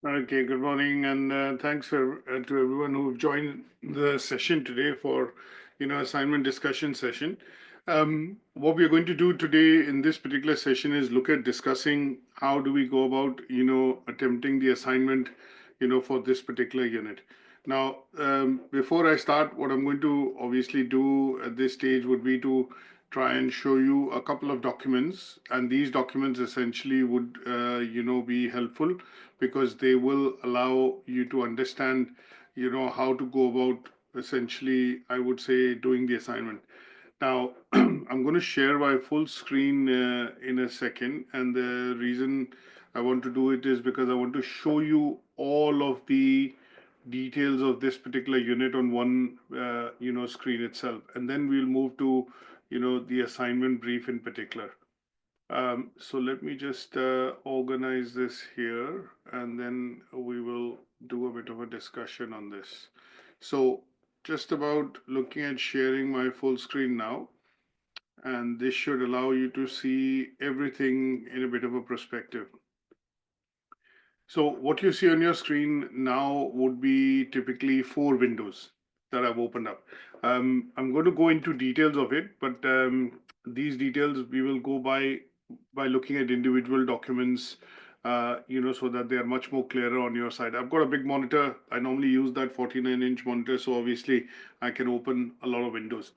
Okay, good morning, and thanks to everyone who've joined the session today for, assignment discussion session. What we're going to do today in this particular session is look at discussing how do we go about, attempting the assignment, for this particular unit. Now, before I start, what I'm going to obviously do at this stage would be to try and show you a couple of documents, and these documents essentially would, be helpful because they will allow you to understand, how to go about essentially, I would say, doing the assignment. Now, I'm going to share my full screen in a second, and the reason I want to do it is because I want to show you all of the details of this particular unit on one, screen itself, and then we'll move to, the assignment brief in particular. So let me just organize this here, and then we will do a bit of a discussion on this. So just about looking at sharing my full screen now, and this should allow you to see everything in a bit of a perspective. So what you see on your screen now would be typically 4 windows that I've opened up. I'm going to go into details of it, but these details we will go by looking at individual documents, so that they are much more clearer on your side. I've got a big monitor. I normally use that 49-inch monitor, so obviously I can open a lot of windows.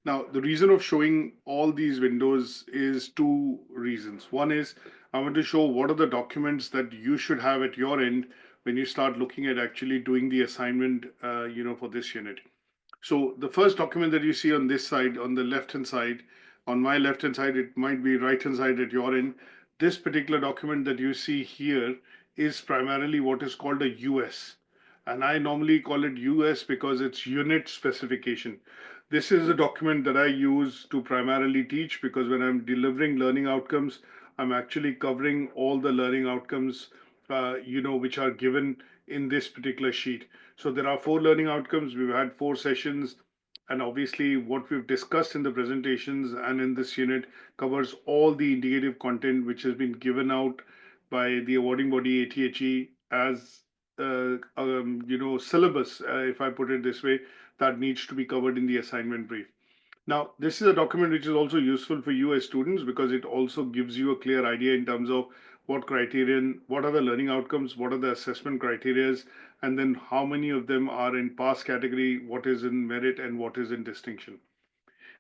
Now, the reason of showing all these windows is 2 reasons. One is I want to show what are the documents that you should have at your end when you start looking at actually doing the assignment, for this unit. So the first document that you see on this side, on the left-hand side, on my left-hand side, it might be right-hand side at your end. This particular document that you see here is primarily what is called a US. And I normally call it US because it's unit specification. This is a document that I use to primarily teach because when I'm delivering learning outcomes, I'm actually covering all the learning outcomes, which are given in this particular sheet. So there are 4 learning outcomes. We've had 4 sessions, and obviously what we've discussed in the presentations and in this unit covers all the indicative content which has been given out by the awarding body ATHE as syllabus, if I put it this way, that needs to be covered in the assignment brief. Now, this is a document which is also useful for you as students because it also gives you a clear idea in terms of what criterion, what are the learning outcomes, what are the assessment criterias, and then how many of them are in pass category, what is in merit, and what is in distinction.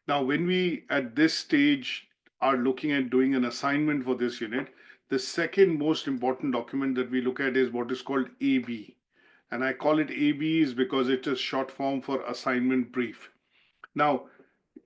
Now, when we at this stage are looking at doing an assignment for this unit, the second most important document that we look at is what is called AB. And I call it AB is because it is short form for assignment brief. Now,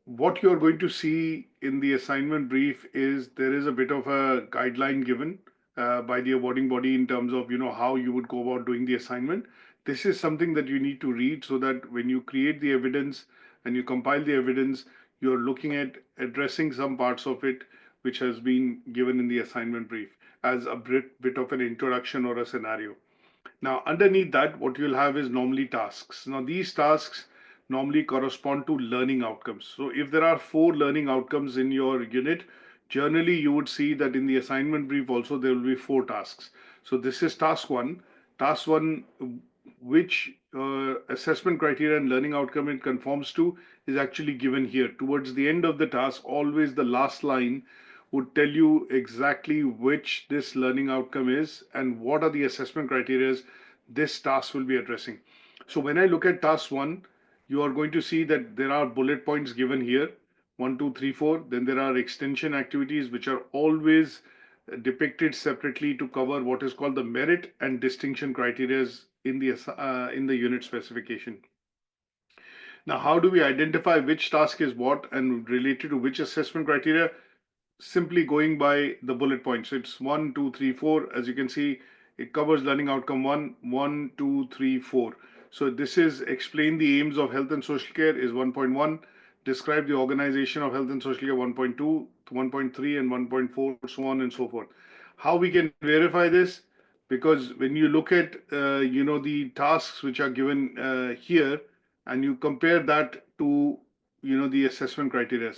what you're going to see in the assignment brief is there is a bit of a guideline given by the awarding body in terms of how you would go about doing the assignment. This is something that you need to read so that when you create the evidence and you compile the evidence, you're looking at addressing some parts of it which has been given in the assignment brief as a bit of an introduction or a scenario. Now, underneath that, what you'll have is normally tasks. Now, these tasks normally correspond to learning outcomes. So, if there are 4 learning outcomes in your unit, generally you would see that in the assignment brief also there will be 4 tasks. So, this is task 1. Task 1, which assessment criteria and learning outcome it conforms to, is actually given here. Towards the end of the task, always the last line would tell you exactly which this learning outcome is and what are the assessment criteria this task will be addressing. So when I look at task 1, you are going to see that there are bullet points given here, 1, 2, 3, 4. Then there are extension activities which are always depicted separately to cover what is called the merit and distinction criteria in the unit specification. Now, how do we identify which task is what and related to which assessment criteria? Simply going by the bullet points. It's 1, 2, 3, 4. As you can see, it covers learning outcome 1, 1, 2, 3, 4. So this is explain the aims of health and social care is 1.1. Describe the organization of health and social care 1.2, 1.3, and 1.4, so on and so forth. How we can verify this? Because when you look at the tasks which are given here, and you compare that to the assessment criteria,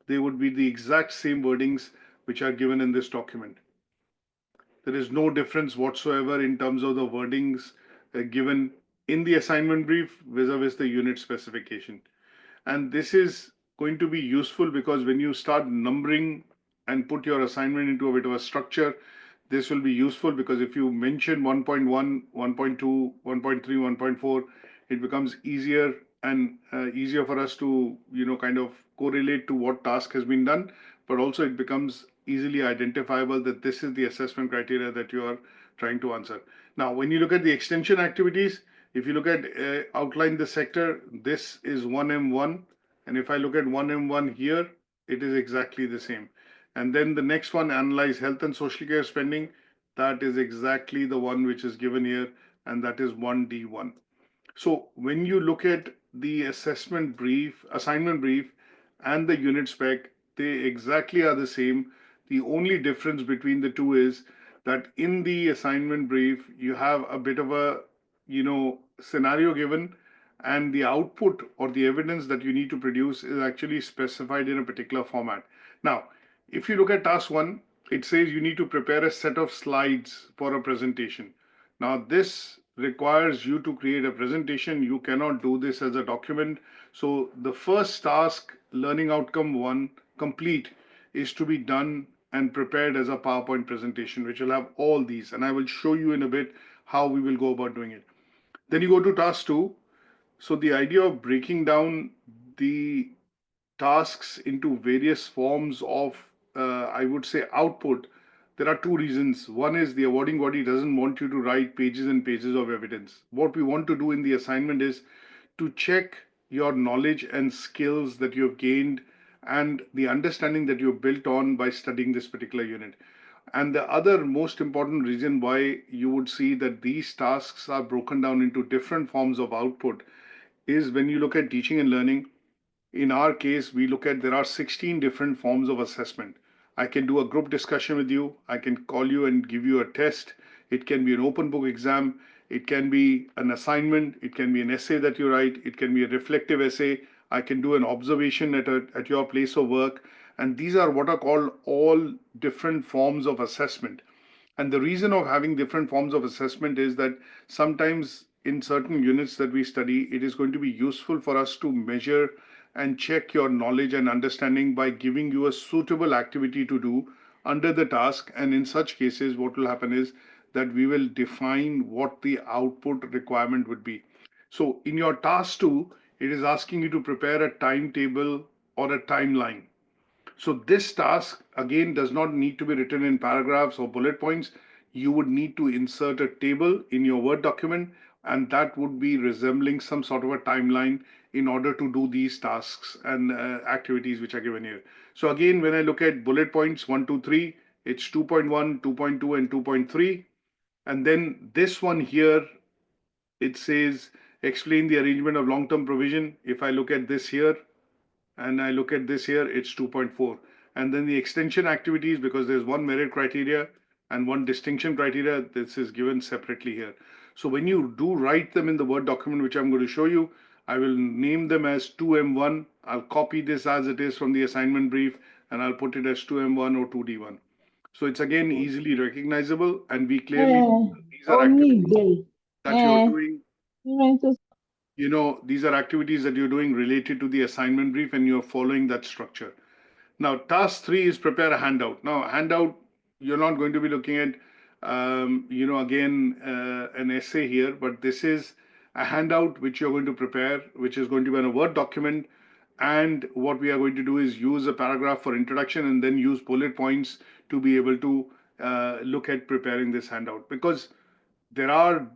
they would be the exact same wordings which are given in this document. There is no difference whatsoever in terms of the wordings given in the assignment brief vis-a-vis the unit specification. And this is going to be useful because when you start numbering and put your assignment into a bit of a structure, this will be useful because if you mention 1.1, 1.2, 1.3, 1.4, it becomes easier and easier for us to, kind of correlate to what task has been done, but also it becomes easily identifiable that this is the assessment criteria that you are trying to answer. Now, when you look at the extension activities, if you look at outline the sector, this is 1M1. And if I look at 1M1 here, it is exactly the same. And then the next one, analyze health and social care spending. That is exactly the one which is given here, and that is 1D1. So when you look at the assessment brief, assignment brief, and the unit spec, they exactly are the same. The only difference between the two is that in the assignment brief, you have a bit of a, scenario given, and the output or the evidence that you need to produce is actually specified in a particular format. Now, if you look at task one, it says you need to prepare a set of slides for a presentation. Now, this requires you to create a presentation. You cannot do this as a document. So the first task, learning outcome one, complete, is to be done and prepared as a PowerPoint presentation, which will have all these. And I will show you in a bit how we will go about doing it. Then you go to task two. So the idea of breaking down the tasks into various forms of, I would say, output, there are two reasons. One is the awarding body doesn't want you to write pages and pages of evidence. What we want to do in the assignment is to check your knowledge and skills that you have gained and the understanding that you've built on by studying this particular unit. And the other most important reason why you would see that these tasks are broken down into different forms of output is when you look at teaching and learning. In our case, we look at there are 16 different forms of assessment. I can do a group discussion with you. I can call you and give you a test. It can be an open book exam. It can be an assignment. It can be an essay that you write. It can be a reflective essay. I can do an observation at your place of work. And these are what are called all different forms of assessment. And the reason of having different forms of assessment is that sometimes in certain units that we study, it is going to be useful for us to measure and check your knowledge and understanding by giving you a suitable activity to do under the task. And in such cases, what will happen is that we will define what the output requirement would be. So in your task two, it is asking you to prepare a timetable or a timeline. So this task again does not need to be written in paragraphs or bullet points. You would need to insert a table in your Word document, and that would be resembling some sort of a timeline in order to do these tasks and activities which are given here. So again, when I look at bullet points 1, 2, 3, it's 2.1, 2.2, and 2.3. And then this one here, it says explain the arrangement of long-term provision. If I look at this here, and I look at this here, it's 2.4. And then the extension activities, because there's one merit criteria and one distinction criteria, this is given separately here. So when you do write them in the Word document, which I'm going to show you, I will name them as 2M1. I'll copy this as it is from the assignment brief, and I'll put it as 2M1 or 2D1. So it's again easily recognizable, and we clearly, these are activities that you're doing. These are activities that you're doing related to the assignment brief and you're following that structure. Now, task three is prepare a handout. Now, handout, you're not going to be looking at, an essay here, but this is a handout which you're going to prepare, which is going to be in a Word document. And what we are going to do is use a paragraph for introduction and then use bullet points to be able to look at preparing this handout. Because there are,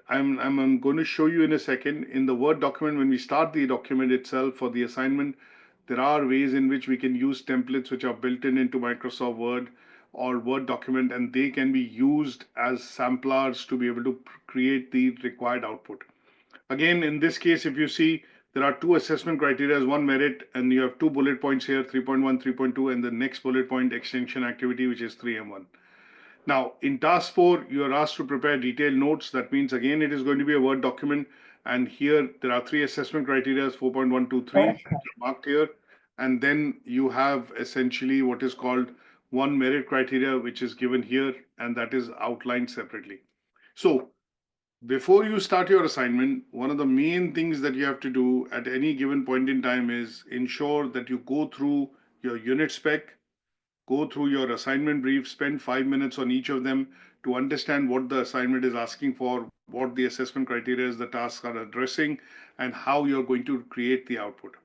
I'm going to show you in a second, in the Word document, when we start the document itself for the assignment, there are ways in which we can use templates which are built in into Microsoft Word or Word document, and they can be used as samplers to be able to create the required output. Again, in this case, if you see, there are two assessment criteria, one merit, and you have two bullet points here, 3.1, 3.2, and the next bullet point, extension activity, which is 3M1. Now, in task four, you are asked to prepare detailed notes. That means, again, it is going to be a Word document. And here, there are three assessment criteria, 4.123, marked here. And then you have essentially what is called one merit criteria which is given here, and that is outlined separately. So before you start your assignment, one of the main things that you have to do at any given point in time is ensure that you go through your unit spec, go through your assignment brief, spend 5 minutes on each of them to understand what the assignment is asking for, what the assessment criteria is the tasks are addressing, and how you're going to create the output.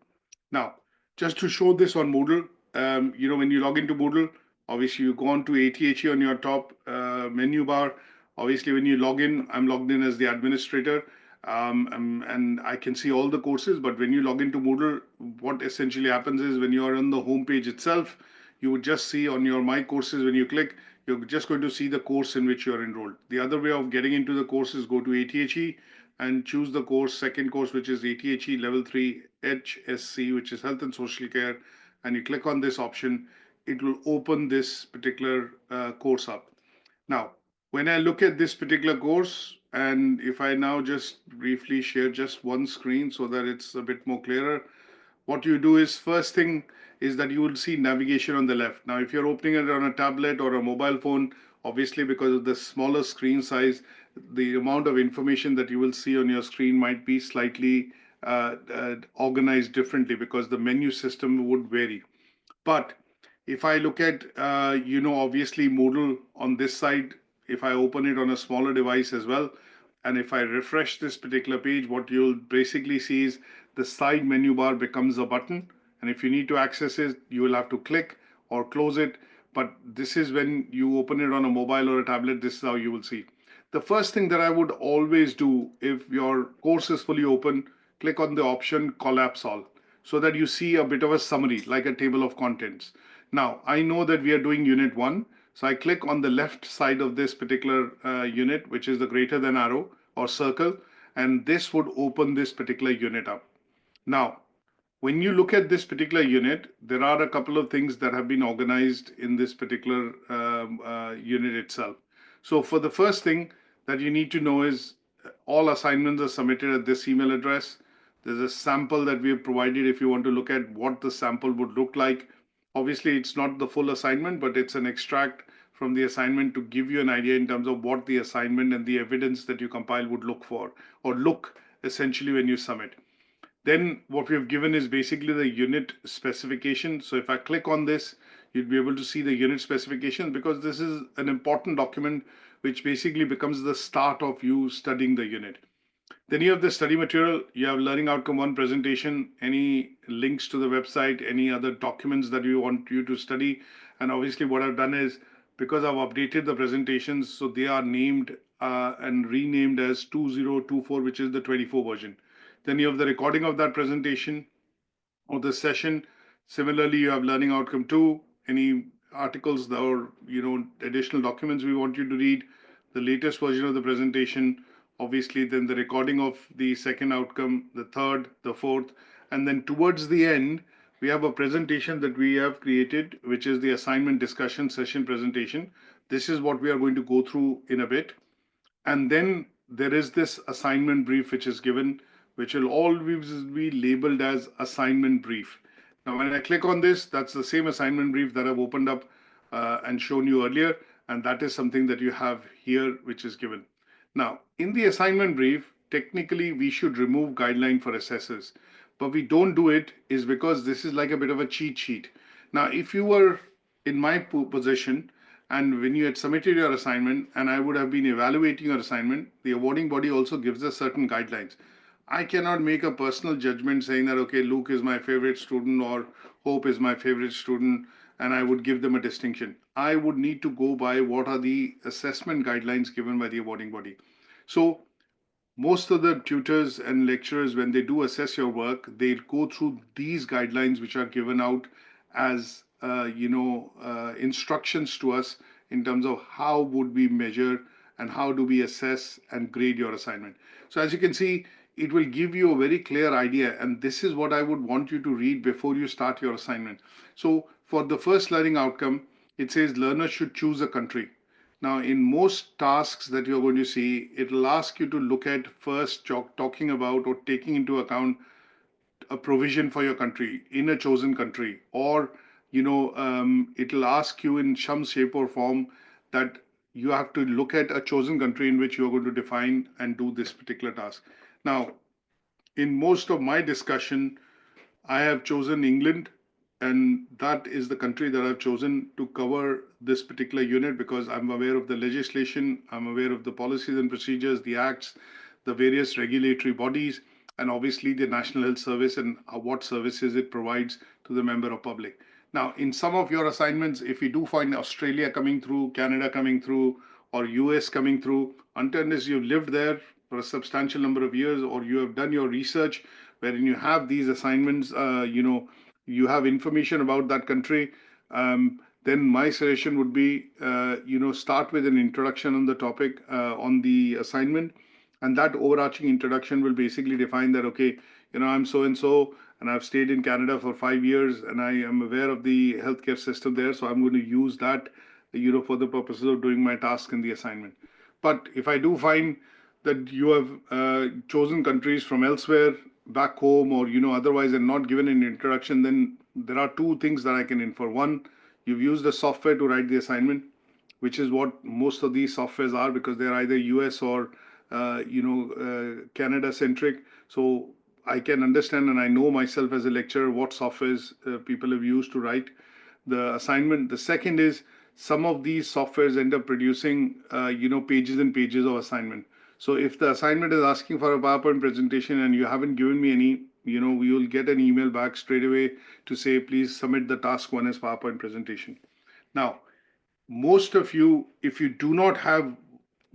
Now, just to show this on Moodle, when you log into Moodle, obviously you go on to ATHE on your top menu bar. Obviously, when you log in, I'm logged in as the administrator, and I can see all the courses. But when you log into Moodle, what essentially happens is when you are on the home page itself, you would just see on your My Courses, when you click, you're just going to see the course in which you're enrolled. The other way of getting into the course is go to ATHE and choose the course, second course, which is ATHE Level 3 HSC, which is Health and Social Care, and you click on this option, it will open this particular course up. Now, when I look at this particular course, and if I now just briefly share just one screen so that it's a bit more clearer, what you do is first thing is that you will see navigation on the left. Now, if you're opening it on a tablet or a mobile phone, obviously because of the smaller screen size, the amount of information that you will see on your screen might be slightly organized differently because the menu system would vary. But if I look at, obviously Moodle on this side, if I open it on a smaller device as well, and if I refresh this particular page, what you'll basically see is the side menu bar becomes a button. And if you need to access it, you will have to click or close it. But this is when you open it on a mobile or a tablet, this is how you will see. The first thing that I would always do if your course is fully open, click on the option collapse all so that you see a bit of a summary like a table of contents. Now, I know that we are doing unit 1. So I click on the left side of this particular unit, which is the greater than arrow or circle, and this would open this particular unit up. Now, when you look at this particular unit, there are a couple of things that have been organized in this particular unit itself. So for the first thing that you need to know is all assignments are submitted at this email address. There's a sample that we have provided if you want to look at what the sample would look like. Obviously, it's not the full assignment, but it's an extract from the assignment to give you an idea in terms of what the assignment and the evidence that you compile would look for or look essentially when you submit. Then what we have given is basically the unit specification. So if I click on this, you'd be able to see the unit specification because this is an important document which basically becomes the start of you studying the unit. Then you have the study material, you have learning outcome 1 presentation, any links to the website, any other documents that you want you to study. And obviously what I've done is, because I've updated the presentations, so they are named and renamed as 2024, which is the 24 version. Then you have the recording of that presentation or the session. Similarly, you have learning outcome 2, any articles or additional documents we want you to read, the latest version of the presentation, obviously then the recording of the second outcome, the third, the fourth, and then towards the end, we have a presentation that we have created, which is the assignment discussion session presentation. This is what we are going to go through in a bit. And then there is this assignment brief, which is given, which will always be labeled as assignment brief. Now, when I click on this, that's the same assignment brief that I've opened up and shown you earlier. And that is something that you have here, which is given. Now, in the assignment brief, technically, we should remove guideline for assessors. But we don't do it is because this is like a bit of a cheat sheet. Now, if you were in my position, and when you had submitted your assignment and I would have been evaluating your assignment, the awarding body also gives us certain guidelines. I cannot make a personal judgment saying that, okay, Luke is my favorite student or Hope is my favorite student, and I would give them a distinction. I would need to go by what are the assessment guidelines given by the awarding body. So most of the tutors and lecturers, when they do assess your work, they go through these guidelines which are given out as instructions to us in terms of how would we measure and how do we assess and grade your assignment. So as you can see, it will give you a very clear idea, and this is what I would want you to read before you start your assignment. So for the first learning outcome, it says learners should choose a country. Now, in most tasks that you're going to see, it will ask you to look at first talking about or taking into account a provision for your country in a chosen country, or it'll ask you in some shape or form that you have to look at a chosen country in which you're going to define and do this particular task. Now, in most of my discussion, I have chosen England, and that is the country that I've chosen to cover this particular unit because I'm aware of the legislation, I'm aware of the policies and procedures, the acts, the various regulatory bodies, and obviously the National Health Service and what services it provides to the member of public. Now, in some of your assignments, if you do find Australia coming through, Canada coming through, or US coming through, unless you've lived there for a substantial number of years or you have done your research wherein you have these assignments, you have information about that country, then my suggestion would be, start with an introduction on the topic on the assignment. And that overarching introduction will basically define that, okay, I'm so and so, and I've stayed in Canada for 5 years, and I am aware of the healthcare system there. So I'm going to use that, for the purposes of doing my task in the assignment. But if I do find that you have chosen countries from elsewhere back home or otherwise and not given an introduction, then there are two things that I can infer. One, you've used the software to write the assignment, which is what most of these softwares are because they're either US or Canada centric. So I can understand and I know myself as a lecturer what softwares people have used to write the assignment. The second is some of these softwares end up producing pages and pages of assignment. So if the assignment is asking for a PowerPoint presentation and you haven't given me any, we will get an email back straight away to say, please submit the task one as PowerPoint presentation. Now, most of you, if you do not have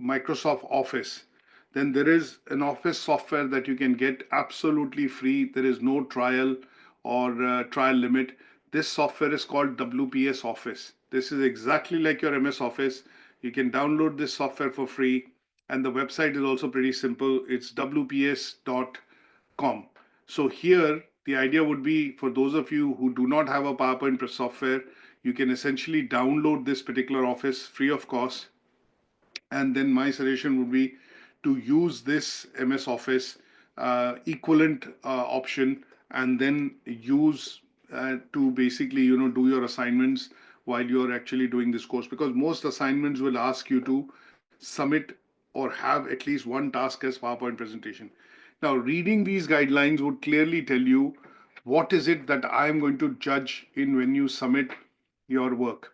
Microsoft Office, then there is an Office software that you can get absolutely free. There is no trial or trial limit. This software is called WPS Office. This is exactly like your MS Office. You can download this software for free. And the website is also pretty simple. It's wps.com. So here, the idea would be for those of you who do not have a PowerPoint software, you can essentially download this particular office free of cost. And then my suggestion would be to use this MS Office equivalent option and then use to basically, do your assignments while you're actually doing this course, because most assignments will ask you to submit or have at least one task as PowerPoint presentation. Now, reading these guidelines would clearly tell you what is it that I am going to judge in when you submit your work.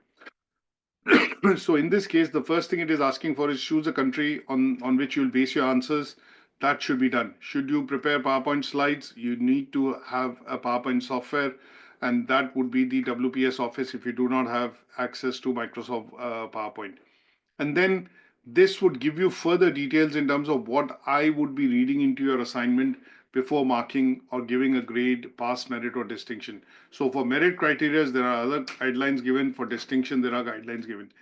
So in this case, the first thing it is asking for is choose a country on which you'll base your answers. That should be done. Should you prepare PowerPoint slides, you need to have a PowerPoint software, and that would be the WPS Office if you do not have access to Microsoft PowerPoint. And then this would give you further details in terms of what I would be reading into your assignment before marking or giving a grade, pass, merit, or distinction. So for merit criteria, there are other guidelines given. For distinction, there are guidelines given.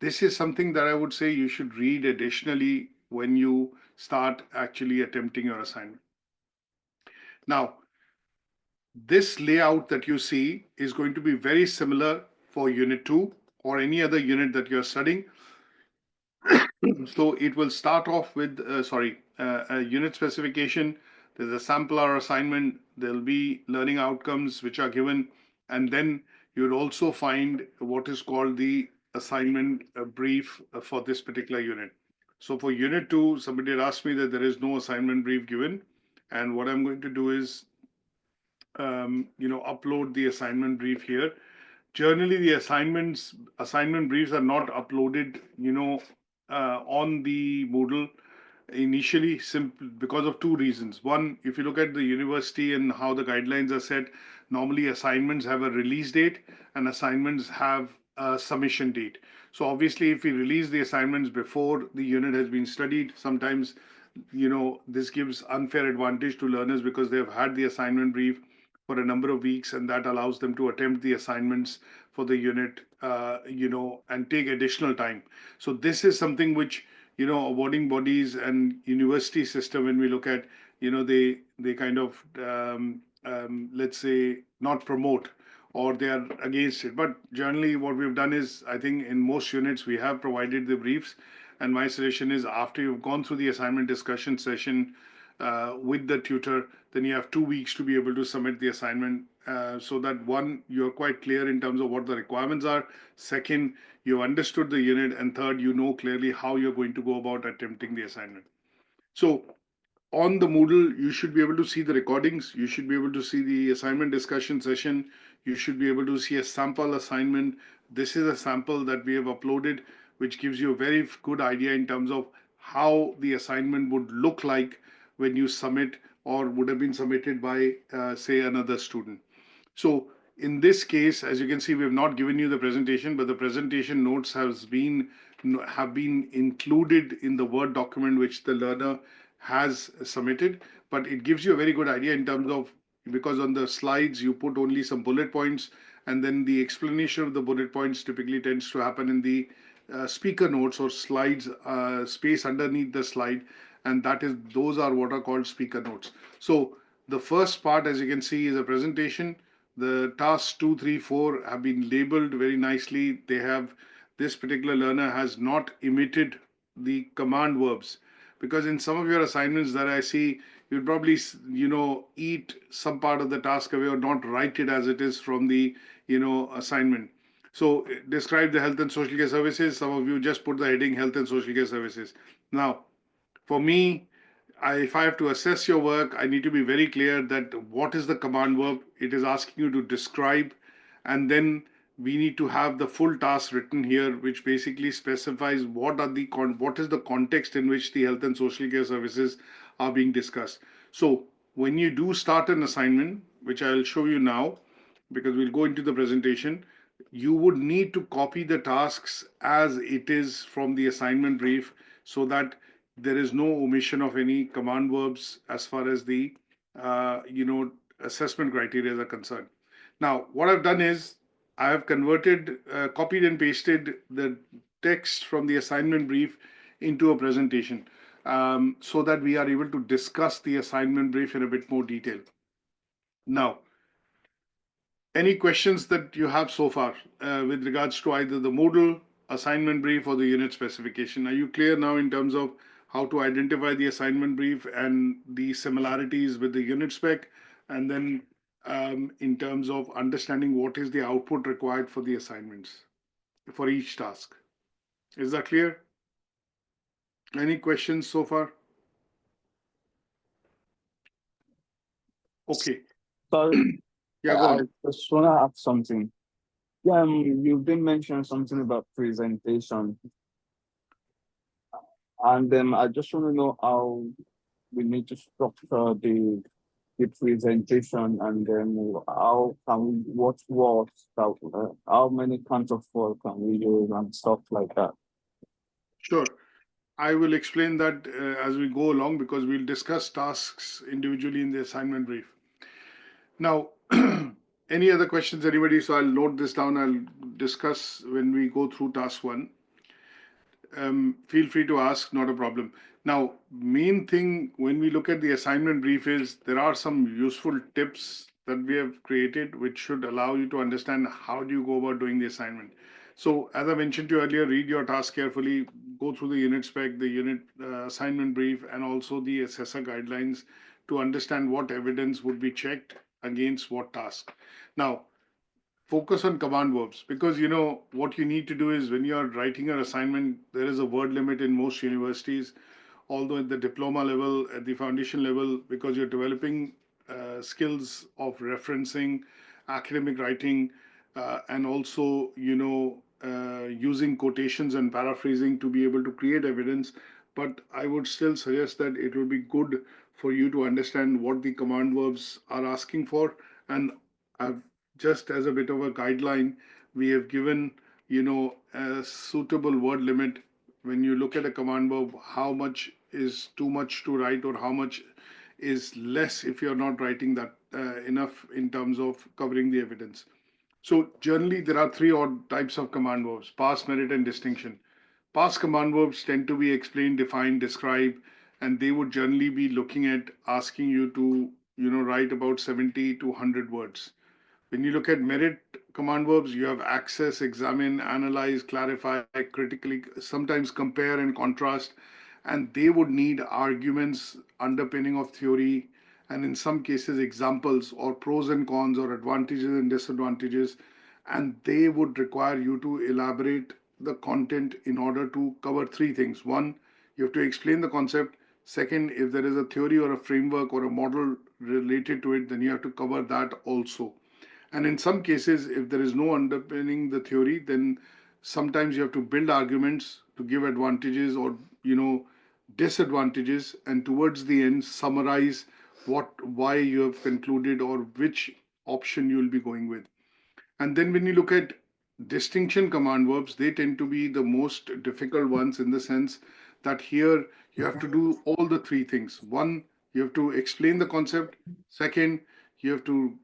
This is something that I would say you should read additionally when you start actually attempting your assignment. Now, this layout that you see is going to be very similar for Unit 2 or any other unit that you're studying. So it will start off with, a unit specification. There's a sample hour assignment. There'll be learning outcomes which are given. And then you'll also find what is called the assignment brief for this particular unit. So for Unit 2, somebody had asked me that there is no assignment brief given. And what I'm going to do is, upload the assignment brief here. Generally, the assignment briefs are not uploaded, on the Moodle initially, simply because of two reasons. One, if you look at the university and how the guidelines are set, normally assignments have a release date and assignments have a submission date. So obviously, if we release the assignments before the unit has been studied, sometimes, this gives unfair advantage to learners because they've had the assignment brief for a number of weeks, and that allows them to attempt the assignments for the unit, and take additional time. So this is something which, awarding bodies and university system, when we look at, they kind of, let's say, not promote or they are against it. But generally what we've done is, I think in most units, we have provided the briefs. And my suggestion is after you've gone through the assignment discussion session, with the tutor, then you have 2 weeks to be able to submit the assignment. So that one, you're quite clear in terms of what the requirements are. Second, you understood the unit, and third, you know clearly how you're going to go about attempting the assignment. So on the Moodle, you should be able to see the recordings. You should be able to see the assignment discussion session. You should be able to see a sample assignment. This is a sample that we have uploaded, which gives you a very good idea in terms of how the assignment would look like when you submit or would have been submitted by, say, another student. So in this case, as you can see, we have not given you the presentation, but the presentation notes have been included in the Word document which the learner has submitted. But it gives you a very good idea in terms of, because on the slides you put only some bullet points, and then the explanation of the bullet points typically tends to happen in the speaker notes or slides space underneath the slide, and those are what are called speaker notes. So the first part, as you can see, is a presentation. The tasks 2, 3, 4 have been labeled very nicely. This particular learner has not emitted the command verbs, because in some of your assignments that I see, you'd probably eat some part of the task away or not write it as it is from the assignment. So describe the health and social care services. Some of you just put the heading health and social care services. Now, for me, if I have to assess your work, I need to be very clear that what is the command verb it is asking you to describe, and then we need to have the full task written here, which basically specifies what is the context in which the health and social care services are being discussed. So when you do start an assignment, which I'll show you now, because we'll go into the presentation, you would need to copy the tasks as it is from the assignment brief, so that there is no omission of any command verbs as far as the assessment criteria are concerned. Now, what I've done is I have copied and pasted the text from the assignment brief into a presentation, so that we are able to discuss the assignment brief in a bit more detail. Now, any questions that you have so far with regards to either the Moodle, assignment brief, or the unit specification? Are you clear now in terms of how to identify the assignment brief and the similarities with the unit spec, and then in terms of understanding what is the output required for the assignments for each task? Is that clear? Any questions so far? Okay. Sorry, Yeah, go on. I just want to add something. Yeah, you've been mentioning something about presentation, and I just want to know how we need to structure the presentation, and then what words, how many kinds of work can we use and stuff like that. Sure. I will explain that as we go along, because we'll discuss tasks individually in the assignment brief. Now, any other questions, anybody? So I'll note this down. I'll discuss when we go through task 1. Feel free to ask, not a problem. Now, main thing when we look at the assignment brief is there are some useful tips that we have created which should allow you to understand how do you go about doing the assignment. So as I mentioned to you earlier, read your task carefully, go through the unit spec, the unit assignment brief, and also the assessor guidelines to understand what evidence would be checked against what task. Now, focus on command verbs, because what you need to do is when you're writing your assignment, there is a word limit in most universities, although at the diploma level, at the foundation level, because you're developing skills of referencing, academic writing, and also using quotations and paraphrasing to be able to create evidence. But I would still suggest that it would be good for you to understand what the command verbs are asking for. And I've, just as a bit of a guideline, we have given a suitable word limit. When you look at a command verb, how much is too much to write, or how much is less if you're not writing that enough in terms of covering the evidence. So generally, there are 3 odd types of command verbs: past, merit, and distinction. Past command verbs tend to be explain, define, describe, and they would generally be looking at asking you to write about 70 to 100 words. When you look at merit command verbs, you have access, examine, analyze, clarify, critically, sometimes compare and contrast. and they would need arguments, underpinning of theory, and in some cases examples or pros and cons or advantages and disadvantages, and they would require you to elaborate the content in order to cover three things. One, you have to explain the concept. Second, if there is a theory or a framework or a model related to it, then you have to cover that also. And in some cases, if there is no underpinning the theory, then sometimes you have to build arguments to give advantages or, disadvantages, and towards the end, summarize why you have concluded or which option you will be going with. And then when you look at distinction command verbs, they tend to be the most difficult ones in the sense that here you have to do all the three things. One, you have to explain the concept. Second, you have to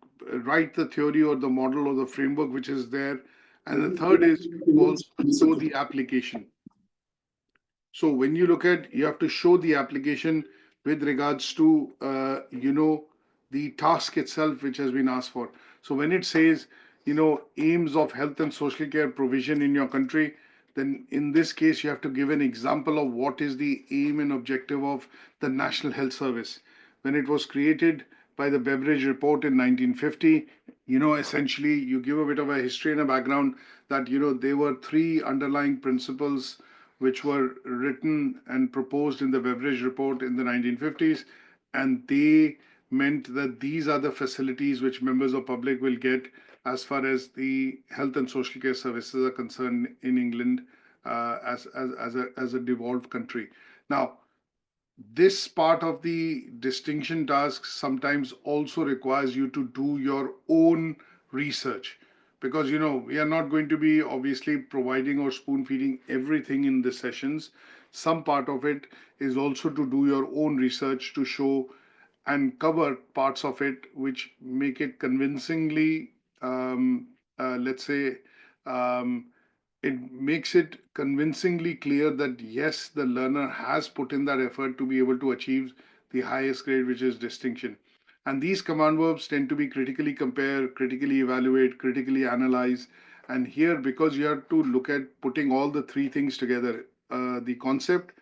write the theory or the model or the framework which is there. And the third is you have to also show the application. So when you look at, you have to show the application with regards to, the task itself which has been asked for. So when it says, aims of health and social care provision in your country, then in this case, you have to give an example of what is the aim and objective of the National Health Service. When it was created by the Beveridge Report in 1950, essentially you give a bit of a history and a background that, there were three underlying principles which were written and proposed in the Beveridge Report in the 1950s, and they meant that these are the facilities which members of public will get as far as the health and social care services are concerned in England, as a devolved country. Now, this part of the distinction task sometimes also requires you to do your own research, because we are not going to be obviously providing or spoon feeding everything in the sessions. Some part of it is also to do your own research to show and cover parts of it which make it convincingly, let's say, um, it makes it convincingly clear that yes, the learner has put in that effort to be able to achieve the highest grade, which is distinction. And these command verbs tend to be critically compare, critically evaluate, critically analyze. And here, because you have to look at putting all the three things together, the concept,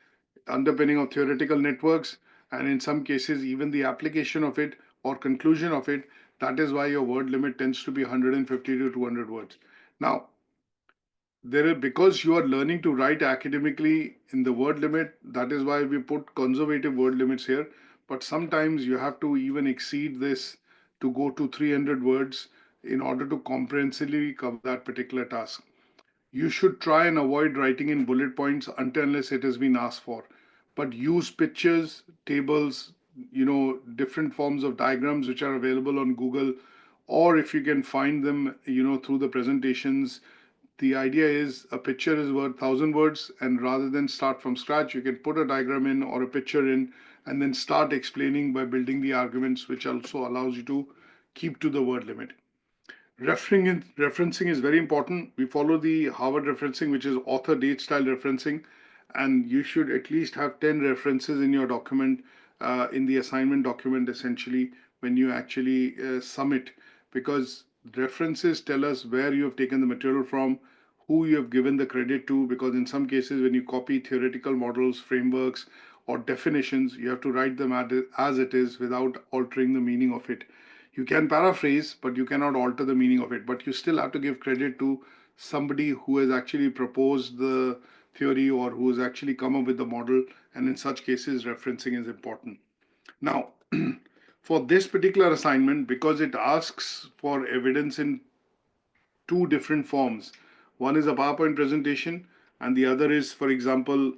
underpinning of theoretical networks, and in some cases, even the application of it or conclusion of it, that is why your word limit tends to be 150 to 200 words. Now, because you are learning to write academically in the word limit, that is why we put conservative word limits here. But sometimes you have to even exceed this to go to 300 words in order to comprehensively cover that particular task. You should try and avoid writing in bullet points unless it has been asked for, but use pictures, tables, different forms of diagrams which are available on Google, or if you can find them, through the presentations. The idea is a picture is worth 1,000 words, and rather than start from scratch, you can put a diagram in or a picture in and then start explaining by building the arguments, which also allows you to keep to the word limit. Referencing is very important. We follow the Harvard referencing, which is author date style referencing, and you should at least have 10 references in your document, in the assignment document, essentially, when you actually submit, because references tell us where you have taken the material from, who you have given the credit to, because in some cases, when you copy theoretical models, frameworks, or definitions, you have to write them as it is without altering the meaning of it. You can paraphrase, but you cannot alter the meaning of it. But you still have to give credit to somebody who has actually proposed the theory or who has actually come up with the model. And in such cases, referencing is important. Now, for this particular assignment, because it asks for evidence in two different forms, one is a PowerPoint presentation, and the other is, for example,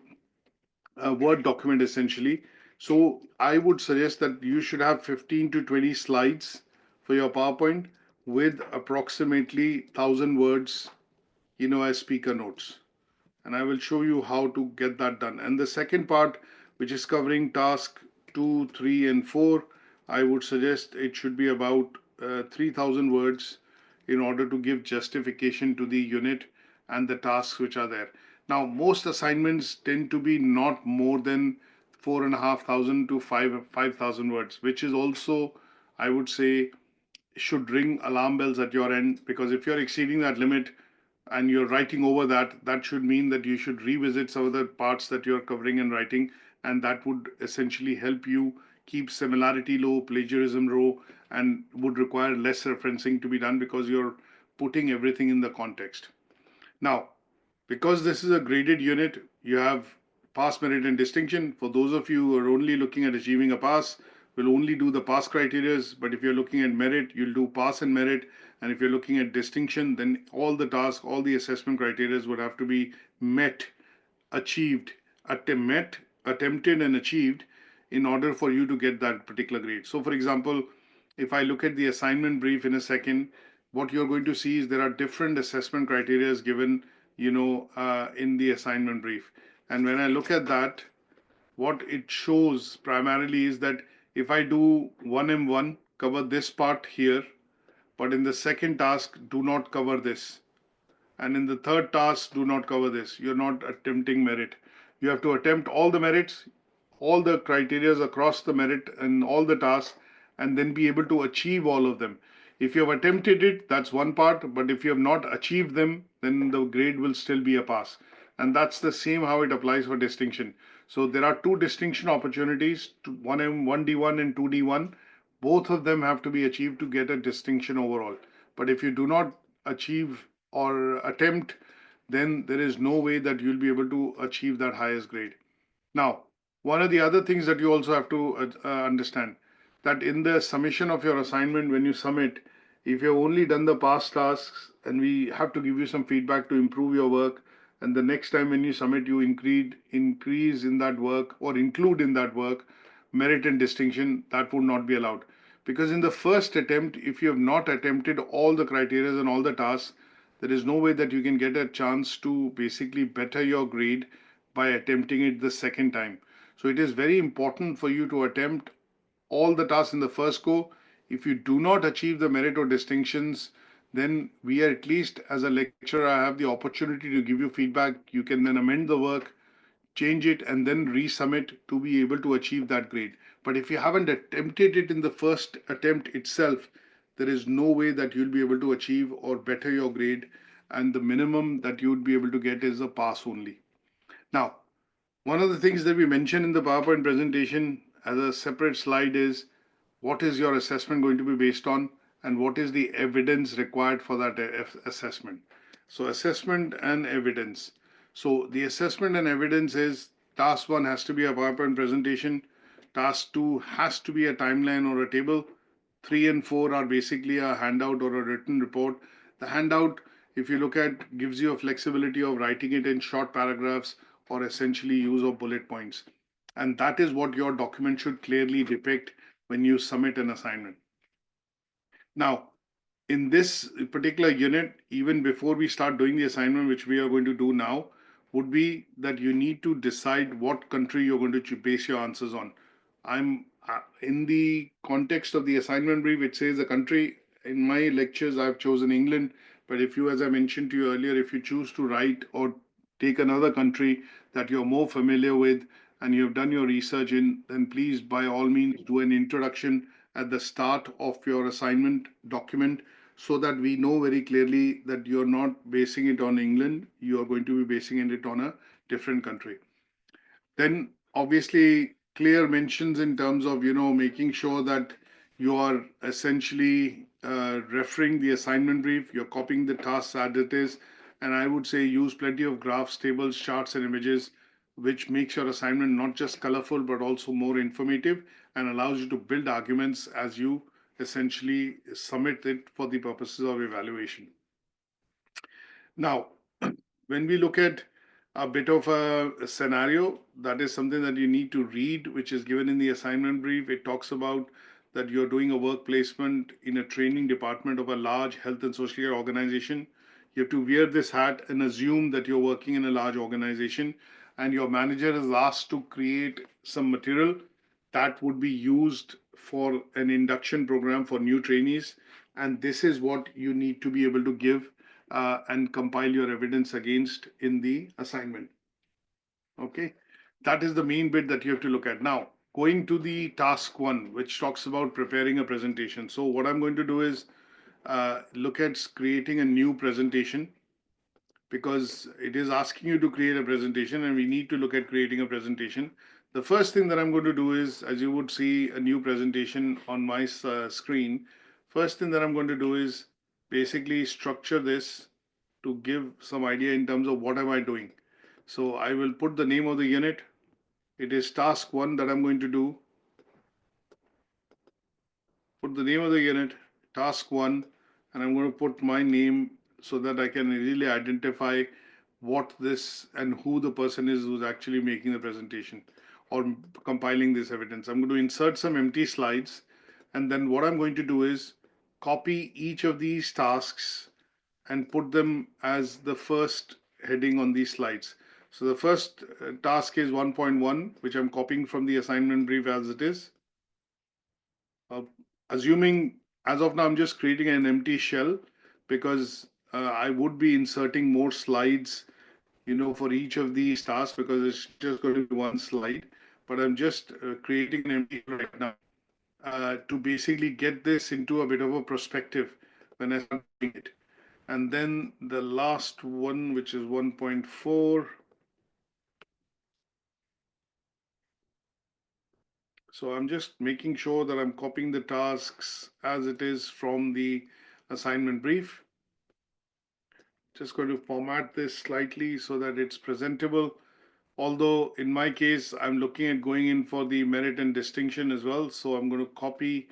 a Word document essentially. So I would suggest that you should have 15 to 20 slides for your PowerPoint with approximately 1,000 words, as speaker notes. And I will show you how to get that done. And the second part, which is covering task 2, 3, and 4, I would suggest it should be about 3,000 words in order to give justification to the unit and the tasks which are there. Now, most assignments tend to be not more than 4,500 to 5,000 words, which is also, I would say, should ring alarm bells at your end, because if you're exceeding that limit, and you're writing over that, that should mean that you should revisit some of the parts that you're covering and writing, and that would essentially help you keep similarity low, plagiarism low, and would require less referencing to be done because you're putting everything in the context. Now, because this is a graded unit, you have pass, merit, and distinction. For those of you who are only looking at achieving a pass, we'll only do the pass criterias. But if you're looking at merit, you'll do pass and merit. And if you're looking at distinction, then all the tasks, all the assessment criterias would have to be met, achieved, met, attempted, and achieved in order for you to get that particular grade. So, for example, if I look at the assignment brief in a second, what you're going to see is there are different assessment criteria given, in the assignment brief. And when I look at that, what it shows primarily is that if I do 1M1, cover this part here, but in the second task, do not cover this. And in the third task, do not cover this. You're not attempting merit. You have to attempt all the merits, all the criterias across the merit and all the tasks, and then be able to achieve all of them. If you have attempted it, that's one part, but if you have not achieved them, then the grade will still be a pass. And that's the same how it applies for distinction. So there are two distinction opportunities, 1D1 and 2D1. Both of them have to be achieved to get a distinction overall. But if you do not achieve or attempt, then there is no way that you'll be able to achieve that highest grade. Now, one of the other things that you also have to understand that in the submission of your assignment, when you submit, if you've only done the past tasks and we have to give you some feedback to improve your work, and the next time when you submit, you increase in that work or include in that work merit and distinction, that would not be allowed. Because in the first attempt, if you have not attempted all the criteria and all the tasks, there is no way that you can get a chance to basically better your grade by attempting it the second time. So it is very important for you to attempt all the tasks in the first go. If you do not achieve the merit or distinctions, then we are at least as a lecturer, I have the opportunity to give you feedback. You can then amend the work, change it, and then resubmit to be able to achieve that grade. But if you haven't attempted it in the first attempt itself, there is no way that you'll be able to achieve or better your grade. And the minimum that you would be able to get is a pass only. Now, one of the things that we mentioned in the PowerPoint presentation as a separate slide is what is your assessment going to be based on and what is the evidence required for that assessment. So assessment and evidence. So the assessment and evidence is task 1 has to be a PowerPoint presentation, task 2 has to be a timeline or a table, 3 and 4 are basically a handout or a written report. The handout, if you look at, gives you a flexibility of writing it in short paragraphs or essentially use of bullet points. And that is what your document should clearly depict when you submit an assignment. Now, in this particular unit, even before we start doing the assignment, which we are going to do now, would be that you need to decide what country you're going to base your answers on. I'm in the context of the assignment brief, it says a country. In my lectures, I've chosen England. But if you, as I mentioned to you earlier, if you choose to write or take another country that you're more familiar with and you've done your research in, then please, by all means, do an introduction at the start of your assignment document so that we know very clearly that you're not basing it on England, you are going to be basing it on a different country. Then obviously clear mentions in terms of, making sure that you are essentially referring the assignment brief, you're copying the tasks as it is, and I would say use plenty of graphs, tables, charts, and images, which makes your assignment not just colorful but also more informative and allows you to build arguments as you essentially submit it for the purposes of evaluation. Now, when we look at a bit of a scenario, that is something that you need to read, which is given in the assignment brief. It talks about that you're doing a work placement in a training department of a large health and social care organization. You have to wear this hat and assume that you're working in a large organization, and your manager is asked to create some material that would be used for an induction program for new trainees. And this is what you need to be able to give and compile your evidence against in the assignment. Okay, that is the main bit that you have to look at. Now, going to the task 1, which talks about preparing a presentation. So what I'm going to do is look at creating a new presentation. because it is asking you to create a presentation and we need to look at creating a presentation. The first thing that I'm going to do is, as you would see a new presentation on my screen, first thing that I'm going to do is basically structure this to give some idea in terms of what am I doing. So I will put the name of the unit. It is task 1 that I'm going to do. Put the name of the unit, task 1, and I'm going to put my name so that I can really identify what this and who the person is who's actually making the presentation or compiling this evidence. I'm going to insert some empty slides, and then what I'm going to do is copy each of these tasks and put them as the first heading on these slides. So the first task is 1.1, which I'm copying from the assignment brief as it is. Assuming as of now, I'm just creating an empty shell because I would be inserting more slides, for each of these tasks because it's just going to be one slide. But I'm just creating an empty shell right now to basically get this into a bit of a perspective when I start doing it. And then the last one, which is 1.4. So I'm just making sure that I'm copying the tasks as it is from the assignment brief. Just going to format this slightly so that it's presentable. Although in my case, I'm looking at going in for the merit and distinction as well. So I'm going to copy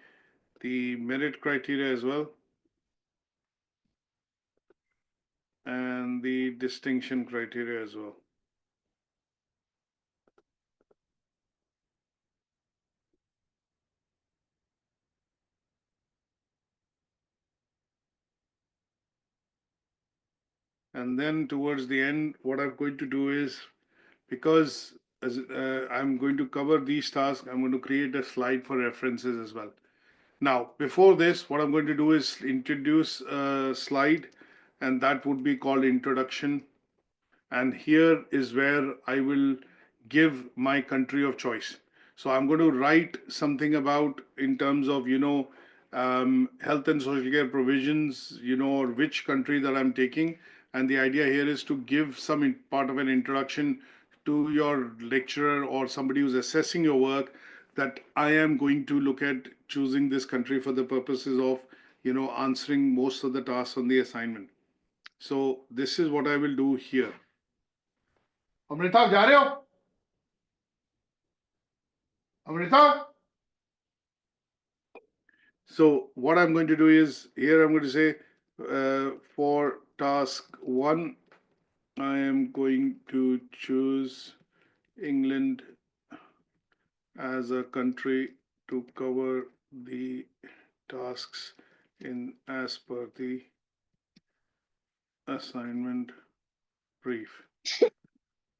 the merit criteria as well and the distinction criteria as well. And then towards the end, what I'm going to do is, because I'm going to cover these tasks, I'm going to create a slide for references as well. Now, before this, what I'm going to do is introduce a slide, and that would be called introduction. And here is where I will give my country of choice. So I'm going to write something about in terms of, health and social care provisions, or which country that I'm taking. And the idea here is to give some part of an introduction to your lecturer or somebody who's assessing your work that I am going to look at choosing this country for the purposes of, answering most of the tasks on the assignment. So this is what I will do here. Amrita, जा रहे हो? Amrita? So what I'm going to do is here I'm going to say for task 1, I am going to choose England as a country to cover the tasks in as per the assignment brief.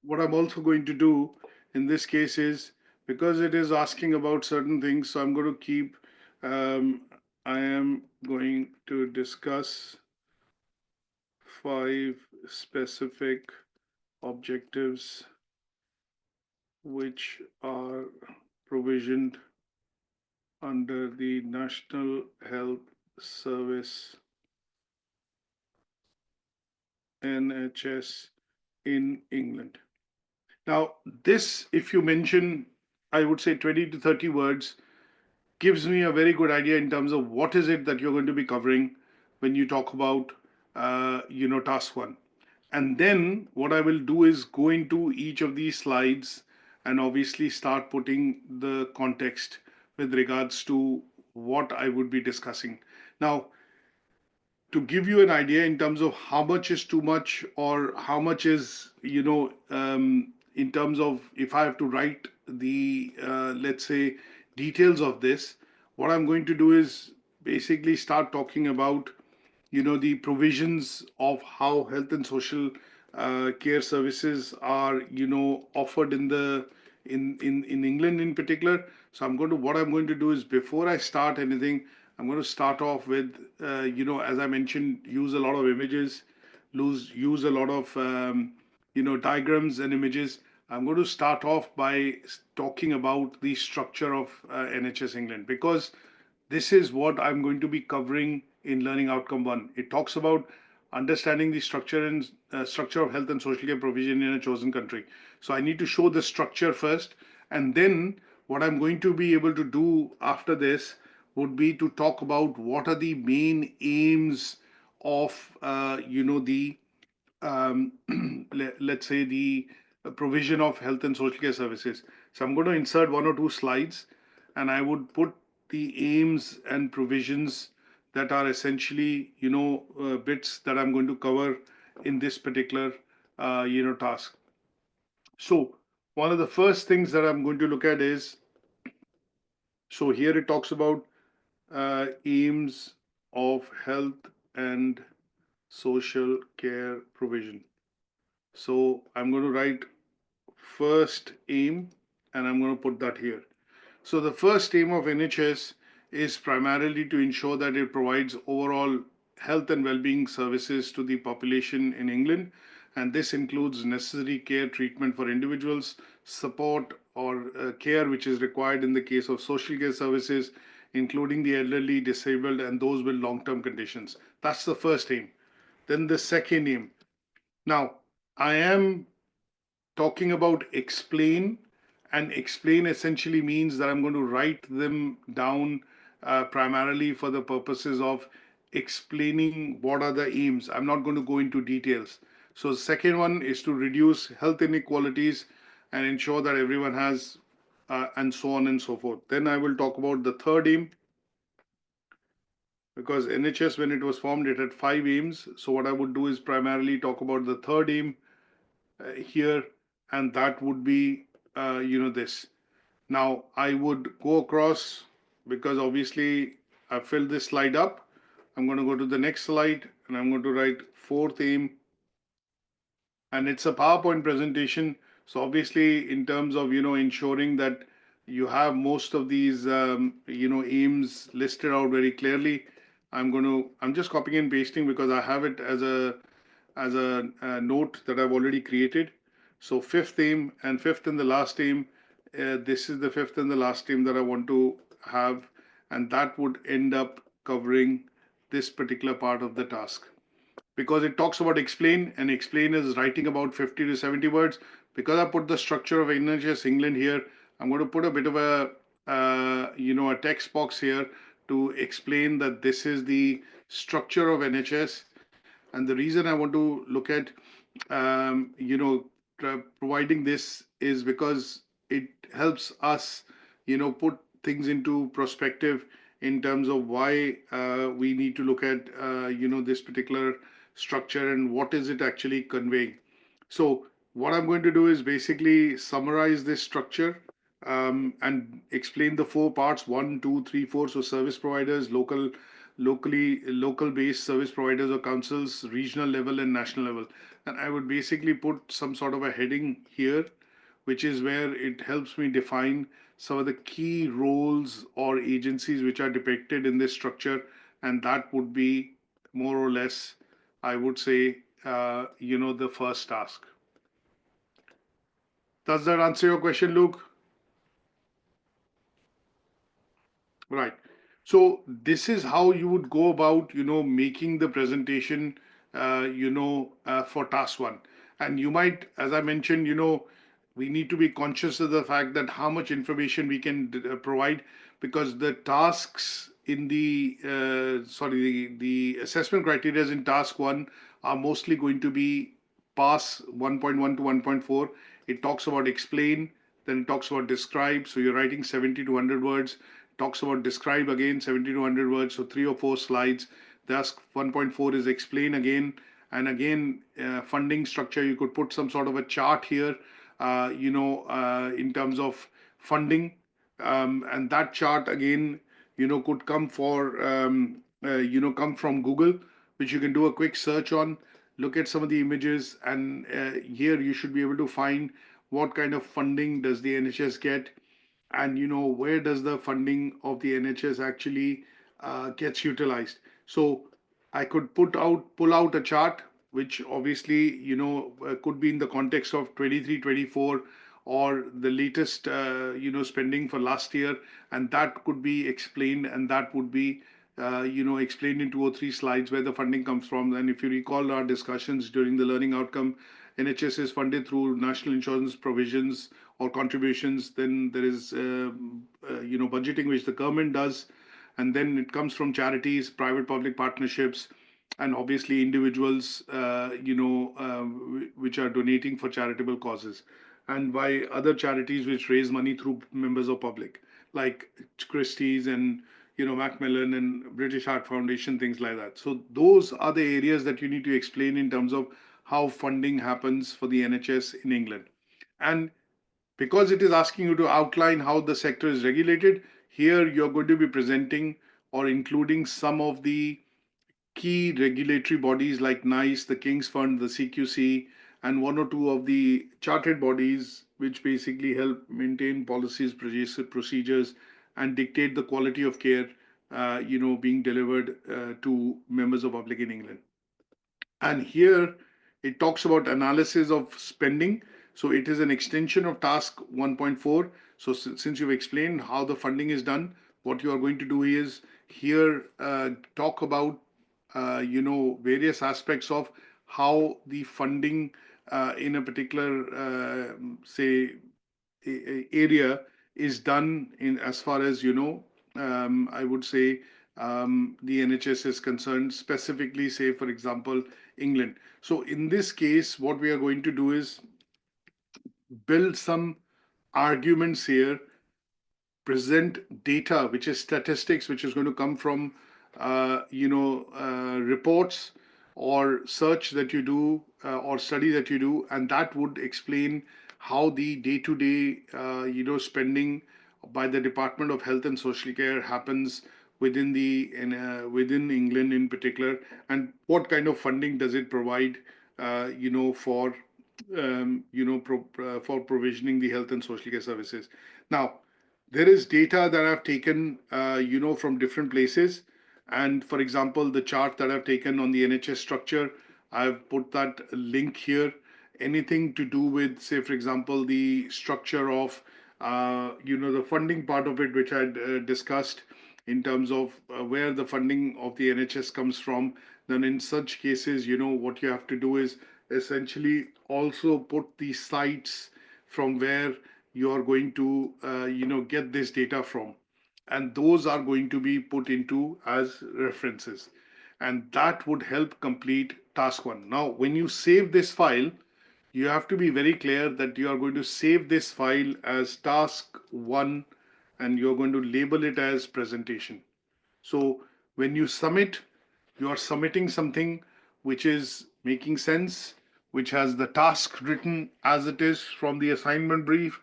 What I'm also going to do in this case is, because it is asking about certain things, so I'm going to keep, I am going to discuss 5 specific objectives which are provisioned under the National Health Service NHS in England. Now, this, if you mention, I would say 20 to 30 words, gives me a very good idea in terms of what is it that you're going to be covering when you talk about, task 1. And then what I will do is go into each of these slides and obviously start putting the context with regards to what I would be discussing. Now, to give you an idea in terms of how much is too much or how much is, in terms of if I have to write the, let's say, details of this, what I'm going to do is basically start talking about, the provisions of how health and social care services are, offered in the in England in particular. So what I'm going to do is before I start anything, I'm going to start off with, as I mentioned, use a lot of images, use a lot of, diagrams and images. I'm going to start off by talking about the structure of NHS England, because this is what I'm going to be covering in Learning Outcome 1. It talks about understanding the structure of health and social care provision in a chosen country. So I need to show the structure first, and then what I'm going to be able to do after this would be to talk about what are the main aims of the um, let's say the provision of health and social care services. So I'm going to insert one or two slides, and I would put the aims and provisions that are essentially bits that I'm going to cover in this particular task. So one of the first things that I'm going to look at is, so here it talks about aims of health and social care provision. So I'm going to write first aim, and I'm going to put that here. So the first aim of NHS is primarily to ensure that it provides overall health and well-being services to the population in England, and this includes necessary care treatment for individuals, support or care which is required in the case of social care services, including the elderly, disabled, and those with long-term conditions. That's the first aim. Then the second aim. Now, I am talking about explain, and explain essentially means that I'm going to write them down primarily for the purposes of explaining what are the aims. I'm not going to go into details. So the second one is to reduce health inequalities and ensure that everyone has and so on and so forth. Then I will talk about the third aim, because NHS, when it was formed, it had 5 aims. So what I would do is primarily talk about the third aim here, and that would be this. Now I would go across, because obviously I filled this slide up. I'm going to go to the next slide, and I'm going to write fourth aim, and it's a PowerPoint presentation. So obviously, in terms of ensuring that you have most of these aims listed out very clearly, I'm just copying and pasting because I have it as a note that I've already created. So fifth aim and fifth and the last aim, this is the fifth and the last aim that I want to have, and that would end up covering this particular part of the task. Because it talks about explain, and explain is writing about 50 to 70 words. Because I put the structure of NHS England here, I'm going to put a bit of a text box here to explain that this is the structure of NHS. And the reason I want to look at, providing this is because it helps us, put things into perspective in terms of why we need to look at, this particular structure and what is it actually conveying. So what I'm going to do is basically summarize this structure and explain the 4 parts: 1, 2, 3, 4. So service providers, local based service providers or councils, regional level and national level. And I would basically put some sort of a heading here, which is where it helps me define some of the key roles or agencies which are depicted in this structure, and that would be more or less, I would say, the first task. Does that answer your question, Luke? Right. So this is how you would go about, making the presentation, for task one. And you might, as I mentioned, we need to be conscious of the fact that how much information we can provide, because the tasks in the assessment criteria in task one are mostly going to be pass 1.1 to 1.4. It talks about explain, then it talks about describe. So you're writing 70 to 100 words. Talks about describe again, 70 to 100 words. So 3 or 4 slides. Task 1.4 is explain again. And again, funding structure, you could put some sort of a chart here, in terms of funding. And that chart again, could come come from Google, which you can do a quick search on, look at some of the images, and here you should be able to find what kind of funding does the NHS get, and where does the funding of the NHS actually gets utilized. So I could pull out a chart, which obviously could be in the context of 23-24 or the latest spending for last year, and that could be explained, and that would be explained in 2 or 3 slides where the funding comes from. And if you recall our discussions during the learning outcome, NHS is funded through national insurance provisions or contributions. Then there is, budgeting which the government does, and then it comes from charities, private-public partnerships, and obviously individuals, which are donating for charitable causes, and by other charities which raise money through members of public, like Christie's and Macmillan and British Heart Foundation, things like that. So those are the areas that you need to explain in terms of how funding happens for the NHS in England. And because it is asking you to outline how the sector is regulated, here you're going to be presenting or including some of the key regulatory bodies like NICE, the King's Fund, the CQC, and one or two of the chartered bodies which basically help maintain policies, procedures, and dictate the quality of care, being delivered to members of public in England. And here it talks about analysis of spending. So it is an extension of task 1.4. So since you've explained how the funding is done, what you are going to do is here talk about various aspects of how the funding in a particular say area is done in as far as I would say the NHS is concerned, specifically say for example England. So in this case what we are going to do is build some arguments here, present data which is statistics which is going to come from reports or search that you do or study that you do, and that would explain how the day-to-day spending by the Department of Health and Social Care happens within England in particular, and what kind of funding does it provide for for provisioning the health and social care services. Now there is data that I've taken, from different places. And for example, the chart that I've taken on the NHS structure, I've put that link here. Anything to do with, say, for example, the structure of, the funding part of it, which I discussed in terms of where the funding of the NHS comes from, then in such cases, what you have to do is essentially also put the sites from where you are going to get this data from, and those are going to be put into as references, and that would help complete task one. Now when you save this file, you have to be very clear that you are going to save this file as task one, and you're going to label it as presentation. So when you submit, you are submitting something which is making sense, which has the task written as it is from the assignment brief.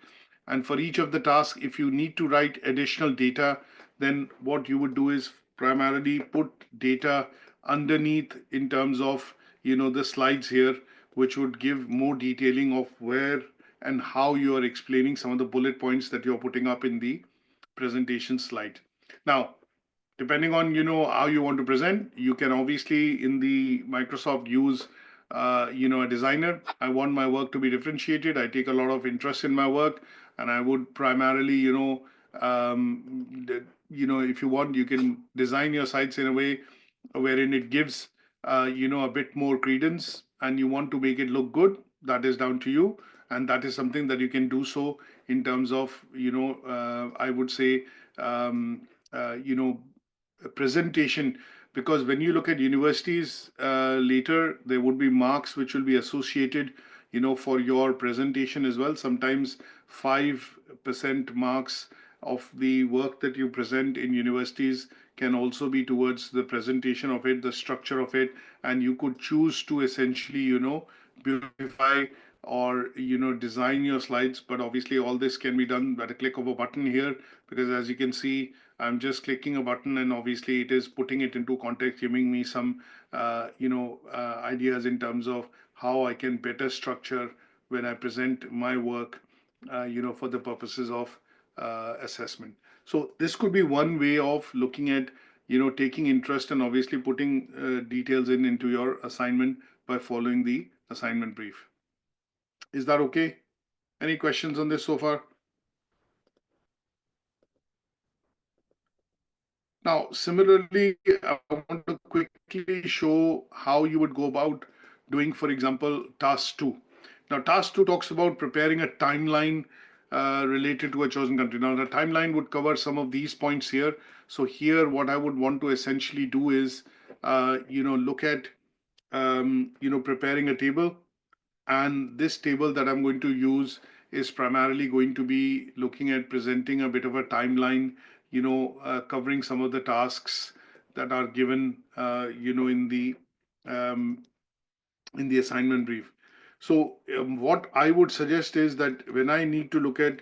And for each of the tasks, if you need to write additional data, then what you would do is primarily put data underneath in terms of the slides here, which would give more detailing of where and how you are explaining some of the bullet points that you're putting up in the presentation slide. Now, depending on how you want to present, you can obviously in the Microsoft use a designer. I want my work to be differentiated. I take a lot of interest in my work, and I would primarily if you want, you can design your sites in a way wherein it gives a bit more credence, and you want to make it look good. That is down to you, and that is something that you can do so in terms of I would say presentation, because when you look at universities later, there would be marks which will be associated for your presentation as well. Sometimes 5% marks of the work that you present in universities can also be towards the presentation of it, the structure of it, and you could choose to essentially beautify or design your slides. But obviously all this can be done by the click of a button here, because as you can see, I'm just clicking a button, and obviously it is putting it into context, giving me some ideas in terms of how I can better structure when I present my work for the purposes of assessment. So this could be one way of looking at taking interest and obviously putting details into your assignment by following the assignment brief. Is that okay? Any questions on this so far? Now, similarly, I want to quickly show how you would go about doing, for example, task two. Now, task two talks about preparing a timeline related to a chosen country. Now, the timeline would cover some of these points here. So here, what I would want to essentially do is, look at, preparing a table. And this table that I'm going to use is primarily going to be looking at presenting a bit of a timeline, covering some of the tasks that are given, um, in the assignment brief. So what I would suggest is that when I need to look at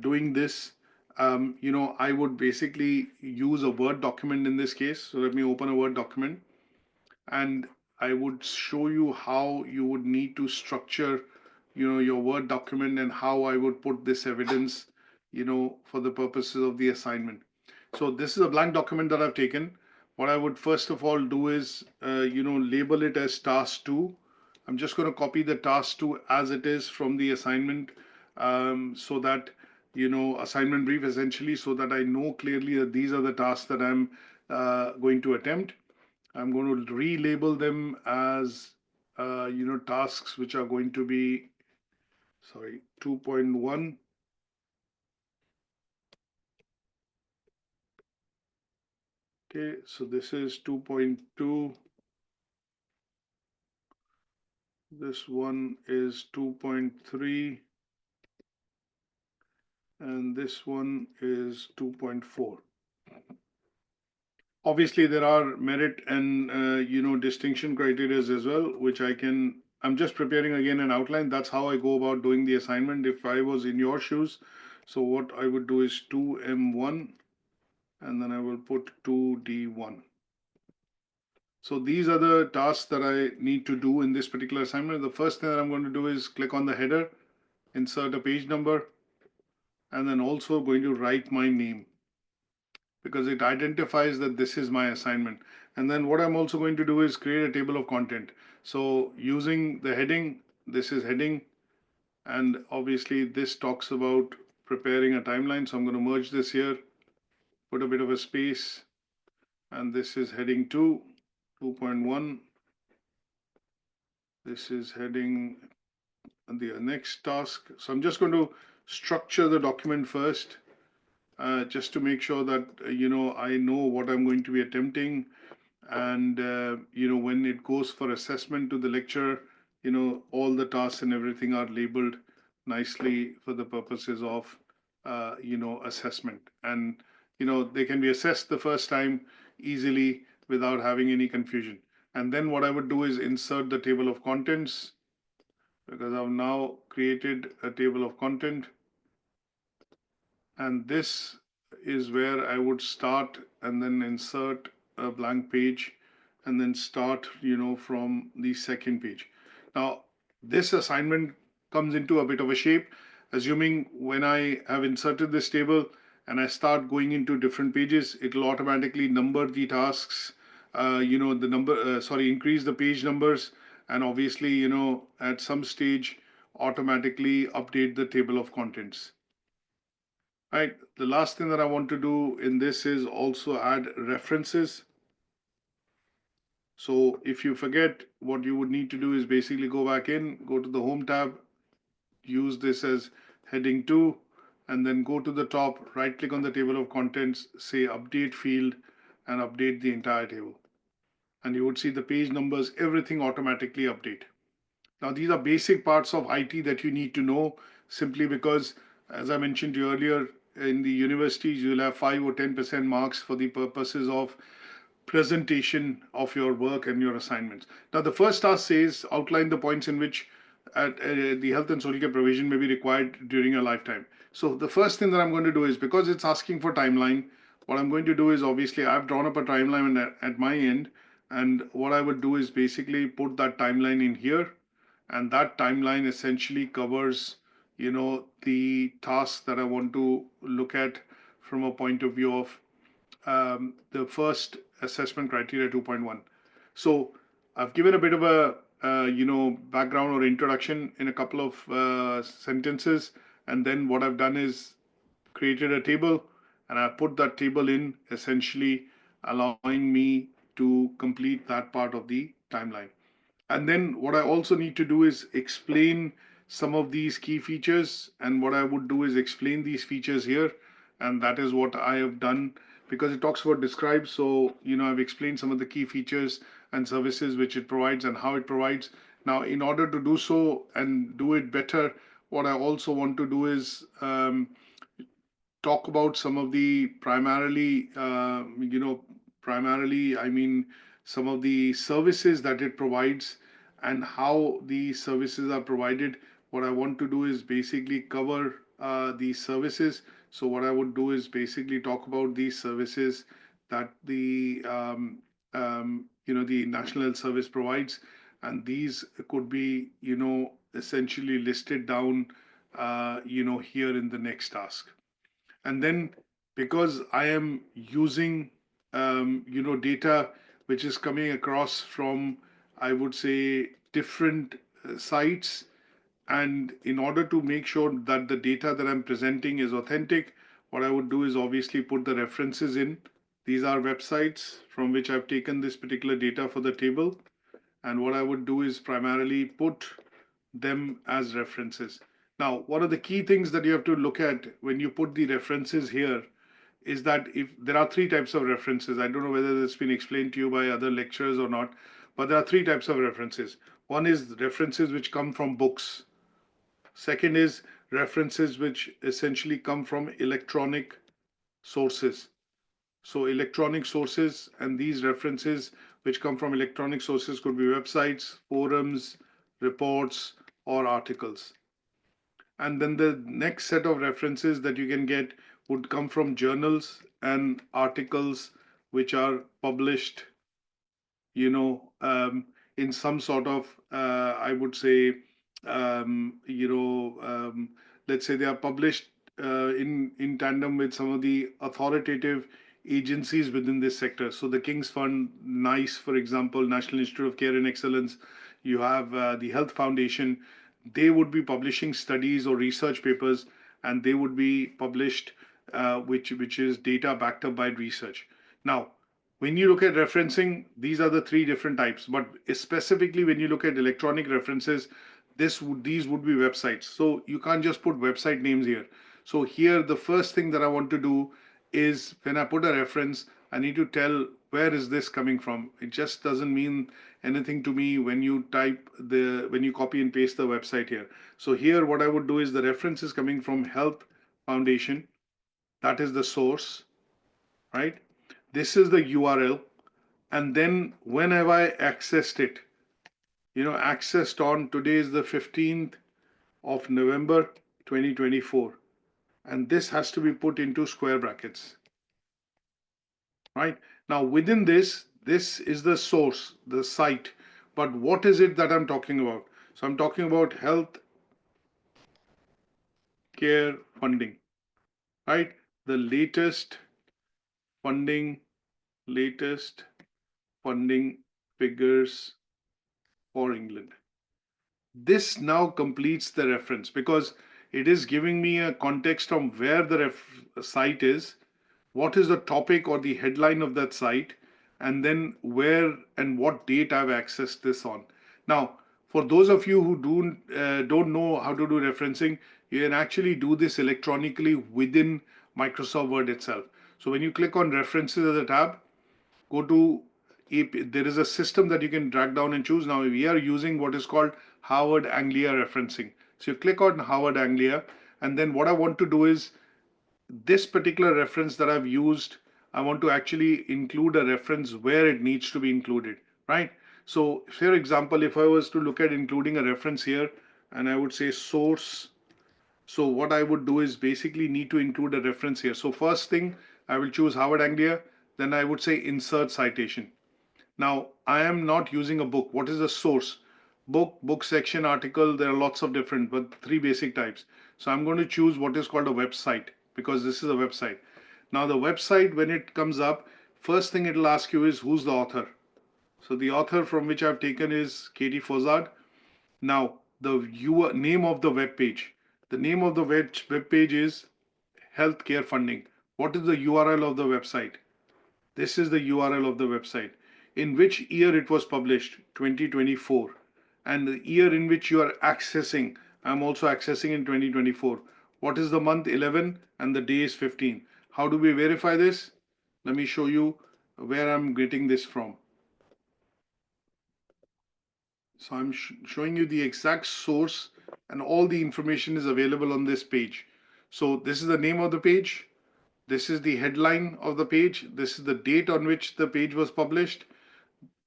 doing this, I would basically use a Word document in this case. So let me open a Word document, and I would show you how you would need to structure, your Word document, and how I would put this evidence, for the purposes of the assignment. So this is a blank document that I've taken. What I would first of all do is, label it as task two. I'm just going to copy the task two as it is from the assignment, so that, assignment brief essentially, so that I know clearly that these are the tasks that I'm going to attempt. I'm going to relabel them as, tasks which are going to be, sorry, 2.1. Okay, so this is 2.2. This one is 2.3. And this one is 2.4. Obviously, there are merit and, distinction criteria as well, which I'm just preparing again an outline. That's how I go about doing the assignment if I was in your shoes. So what I would do is 2M1, and then I will put 2D1. So these are the tasks that I need to do in this particular assignment. The first thing that I'm going to do is click on the header, insert a page number, and then also going to write my name, because it identifies that this is my assignment. And then what I'm also going to do is create a table of content. So using the heading, this is heading, and obviously this talks about preparing a timeline. So I'm going to merge this here, put a bit of a space, and this is heading 2, 2.1. This is heading the next task. So I'm just going to structure the document first, just to make sure that, I know what I'm going to be attempting. And, when it goes for assessment to the lecturer, all the tasks and everything are labeled nicely for the purposes of, assessment. And, they can be assessed the first time easily without having any confusion. And then what I would do is insert the table of contents, because I've now created a table of content. And this is where I would start and then insert a blank page, and then start, from the second page. Now, this assignment comes into a bit of a shape, assuming when I have inserted this table and I start going into different pages, it'll automatically number the tasks, increase the page numbers, and obviously, at some stage, automatically update the table of contents. Right. The last thing that I want to do in this is also add references. So if you forget, what you would need to do is basically go back in, go to the Home tab, use this as heading 2, and then go to the top, right click on the table of contents, say update field, and update the entire table. And you would see the page numbers, everything automatically update. Now, these are basic parts of IT that you need to know, simply because, as I mentioned to you earlier, in the universities, you'll have 5 or 10% marks for the purposes of presentation of your work and your assignments. Now, the first task says outline the points in which the health and social care provision may be required during your lifetime. So the first thing that I'm going to do is, because it's asking for timeline, what I'm going to do is, obviously I've drawn up a timeline at my end, and what I would do is basically put that timeline in here, and that timeline essentially covers, the tasks that I want to look at from a point of view of the first assessment criteria 2.1. So I've given a bit of a background or introduction in a couple of sentences, and then what I've done is created a table, and I put that table in, essentially allowing me to complete that part of the timeline. And then what I also need to do is explain some of these key features. And what I would do is explain these features here. And that is what I have done, because it talks about describe. So, I've explained some of the key features and services which it provides and how it provides. Now, in order to do so and do it better, what I also want to do is talk about some of the primarily, I mean, some of the services that it provides and how these services are provided. What I want to do is basically cover these services. So what I would do is basically talk about these services that the National Health Service provides, and these could be, essentially listed down, here in the next task. And then, because I am using data which is coming across from, I would say, different sites, and in order to make sure that the data that I'm presenting is authentic, what I would do is obviously put the references in. These are websites from which I've taken this particular data for the table, and what I would do is primarily put them as references. Now, one of the key things that you have to look at when you put the references here is that if there are three types of references, I don't know whether this has been explained to you by other lecturers or not, but there are three types of references. One is references which come from books. Second is references which essentially come from electronic sources. So electronic sources, and these references which come from electronic sources could be websites, forums, reports, or articles. And then the next set of references that you can get would come from journals and articles which are published, in some sort of, I would say, let's say they are published in tandem with some of the authoritative agencies within this sector. So the King's Fund, NICE, for example, National Institute of Care and Excellence, you have the Health Foundation. They would be publishing studies or research papers, and they would be published, which is data backed up by research. Now, when you look at referencing, these are the three different types. But specifically, when you look at electronic references, these would be websites. So you can't just put website names here. So here, the first thing that I want to do is, when I put a reference, I need to tell where is this coming from. It just doesn't mean anything to me when you copy and paste the website here. So here, what I would do is the reference is coming from Health Foundation. That is the source, right? This is the URL. And then when have I accessed it? Accessed on, today is the 15th of November 2024. And this has to be put into square brackets, right? Now within this is the source, the site. But what is it that I'm talking about? So I'm talking about health care funding, right? The latest funding figures for England. This now completes the reference, because it is giving me a context from where the site is, what is the topic or the headline of that site, and then where and what date I've accessed this on. Now, for those of you who don't know how to do referencing, you can actually do this electronically within Microsoft Word itself. So when you click on references as a tab, go to there is a system that you can drag down and choose. Now we are using what is called Harvard Anglia referencing. So you click on Harvard Anglia, and then what I want to do is this particular reference that I've used, I want to actually include a reference where it needs to be included, right? So for example, if I was to look at including a reference here, and I would say source, so what I would do is basically need to include a reference here. So first thing, I will choose Harvard Anglia, then I would say insert citation. Now, I am not using a book. What is the source? Book section, article, there are lots of different, but three basic types. So I'm going to choose what is called a website, because this is a website. Now the website, when it comes up, first thing it'll ask you is who's the author. So the author from which I've taken is Katie Fozard. Now the name of the web page. The name of the web page is Healthcare Funding. what is the URL of the website? This is the URL of the website. In which year it was published? 2024. And the year in which you are accessing, I'm also accessing in 2024. What is the month? 11 and the day is 15. How do we verify this? Let me show you where I'm getting this from. So I'm showing you the exact source, and all the information is available on this page. So this is the name of the page. This is the headline of the page. This is the date on which the page was published.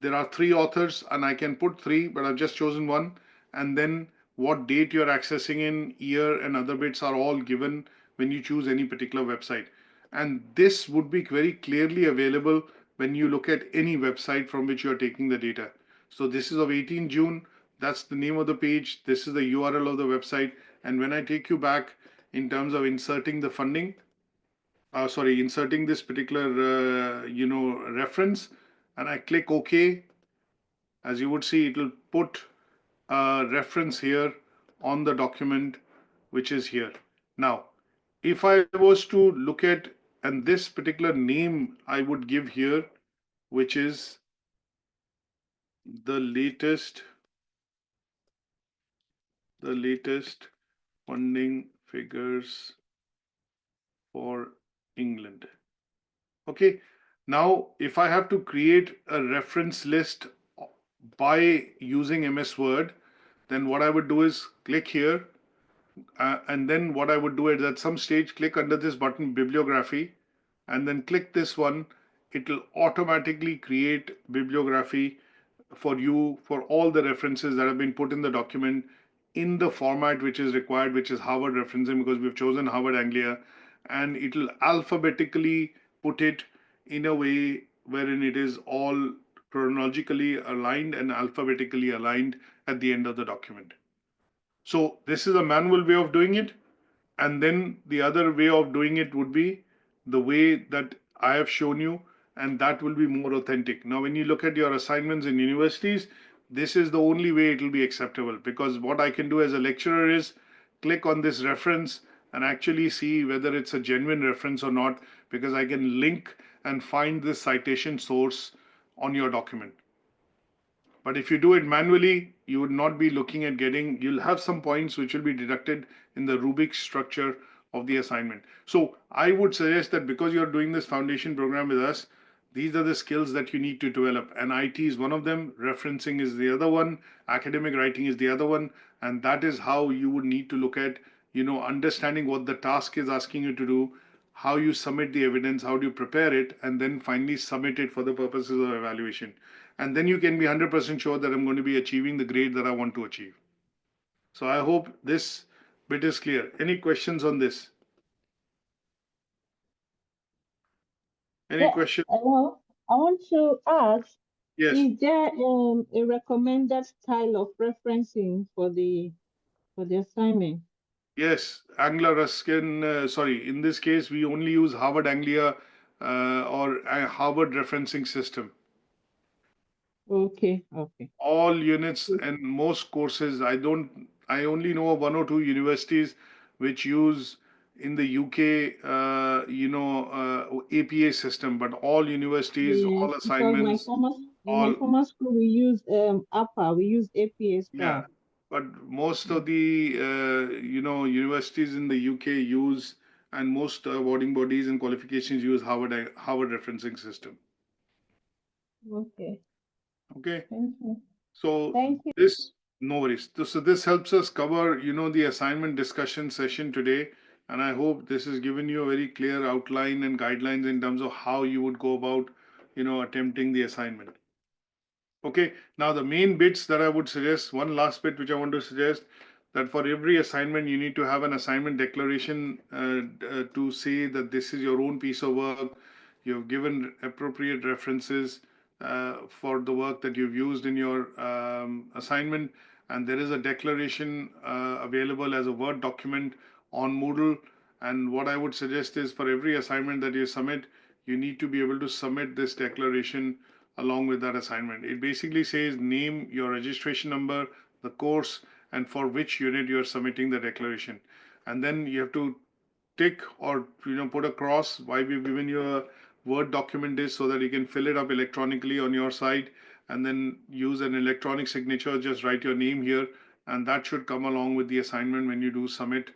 There are 3 authors, and I can put 3, but I've just chosen one. And then what date you're accessing in, year, and other bits are all given when you choose any particular website. And this would be very clearly available when you look at any website from which you're taking the data. So this is of 18 June. That's the name of the page. This is the URL of the website. And when I take you back in terms of inserting the funding, inserting this particular, reference, and I click OK, as you would see, it will put a reference here on the document, which is here. Now, if I was to look at, and this particular name I would give here, which is the latest funding figures for England. Okay, now if I have to create a reference list by using MS Word, then what I would do is click here, and then what I would do is at some stage click under this button bibliography, and then click this one. It will automatically create bibliography for you for all the references that have been put in the document in the format which is required, which is Harvard referencing, because we've chosen Harvard Anglia, and it will alphabetically put it in a way wherein it is all chronologically aligned and alphabetically aligned at the end of the document. So this is a manual way of doing it. And then the other way of doing it would be the way that I have shown you, and that will be more authentic. Now, when you look at your assignments in universities, this is the only way it will be acceptable, because what I can do as a lecturer is click on this reference and actually see whether it's a genuine reference or not, because I can link and find this citation source on your document. But if you do it manually, you would not be looking at getting, you'll have some points which will be deducted in the rubric structure of the assignment. So I would suggest that because you're doing this foundation program with us, these are the skills that you need to develop. And IT is one of them, referencing is the other one, academic writing is the other one. And that is how you would need to look at, understanding what the task is asking you to do, how you submit the evidence, how do you prepare it, and then finally submit it for the purposes of evaluation. And then you can be 100% sure that I'm going to be achieving the grade that I want to achieve. So I hope this bit is clear. Any questions on this? Any Yeah, questions? well, I want to ask, Yes. is there a recommended style of referencing for the assignment? Yes. Anglia Ruskin, in this case, we only use Harvard Anglia or a Harvard referencing system. Okay, okay. All units and most courses, I only know of 1 or 2 universities which use in the UK, APA system, but all universities, Yes, all because assignments, in my all, former school we use APA, we use APA yeah. style. But most of the, universities in the UK use, and most awarding bodies and qualifications use Harvard referencing system. Okay, Okay. thank you. So Thank you. this, no worries. So this helps us cover, the assignment discussion session today. And I hope this has given you a very clear outline and guidelines in terms of how you would go about, attempting the assignment. Okay, now the main bits that I would suggest, one last bit which I want to suggest, that for every assignment you need to have an assignment declaration to say that this is your own piece of work. You've given appropriate references for the work that you've used in your assignment, and there is a declaration available as a Word document on Moodle. And what I would suggest is for every assignment that you submit, you need to be able to submit this declaration along with that assignment. It basically says name, your registration number, the course, and for which unit you are submitting the declaration. And then you have to tick or put a cross. Why we've given you a Word document is so that you can fill it up electronically on your side and then use an electronic signature. Just write your name here, and that should come along with the assignment when you do submit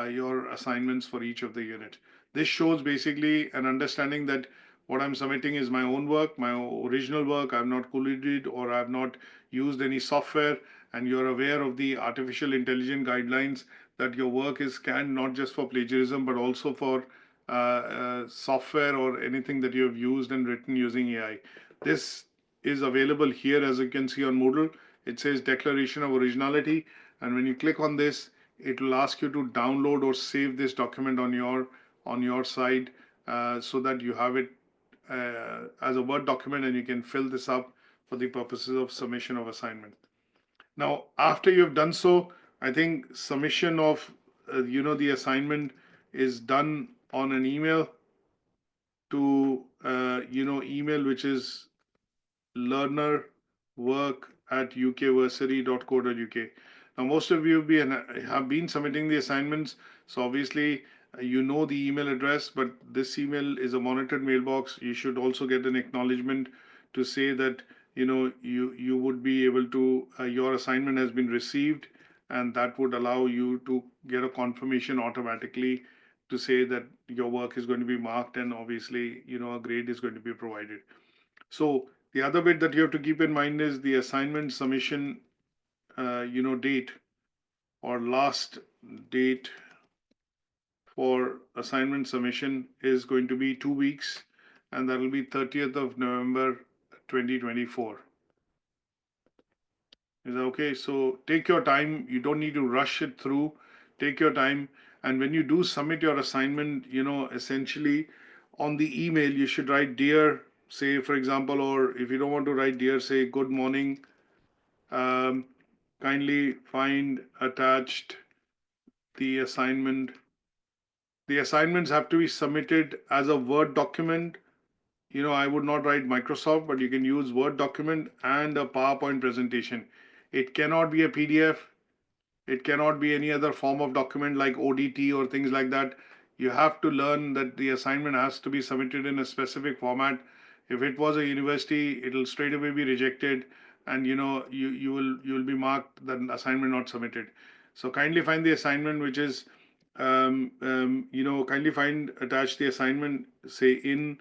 your assignments for each of the unit. This shows basically an understanding that what I'm submitting is my own work, my original work. I've not colluded or I've not used any software, and you're aware of the artificial intelligence guidelines that your work is scanned not just for plagiarism but also for software or anything that you have used and written using AI. This is available here, as you can see on Moodle. It says Declaration of Originality, and when you click on this, it will ask you to download or save this document on your side so that you have it as a Word document and you can fill this up for the purposes of submission of assignment. Now, after you've done so, I think submission of the assignment is done on an email to email which is learnerwork@ukversity.co.uk. Now, most of you have been submitting the assignments, so obviously you know the email address, but this email is a monitored mailbox. You should also get an acknowledgement to say that you would be able to your assignment has been received, and that would allow you to get a confirmation automatically to say that your work is going to be marked, and obviously a grade is going to be provided. So the other bit that you have to keep in mind is the assignment submission, date or last date for assignment submission is going to be 2 weeks, and that will be 30th of November 2024. Is that okay? So take your time. You don't need to rush it through. Take your time. And when you do submit your assignment, essentially on the email, you should write dear, say, for example, or if you don't want to write dear, say good morning. Kindly find attached the assignment. The assignments have to be submitted as a Word document. I would not write Microsoft, but you can use Word document and a PowerPoint presentation. It cannot be a PDF. It cannot be any other form of document like ODT or things like that. You have to learn that the assignment has to be submitted in a specific format. If it was a university, it'll straight away be rejected, and you will be marked that assignment not submitted. So kindly find the assignment which is kindly find attach the assignment, say in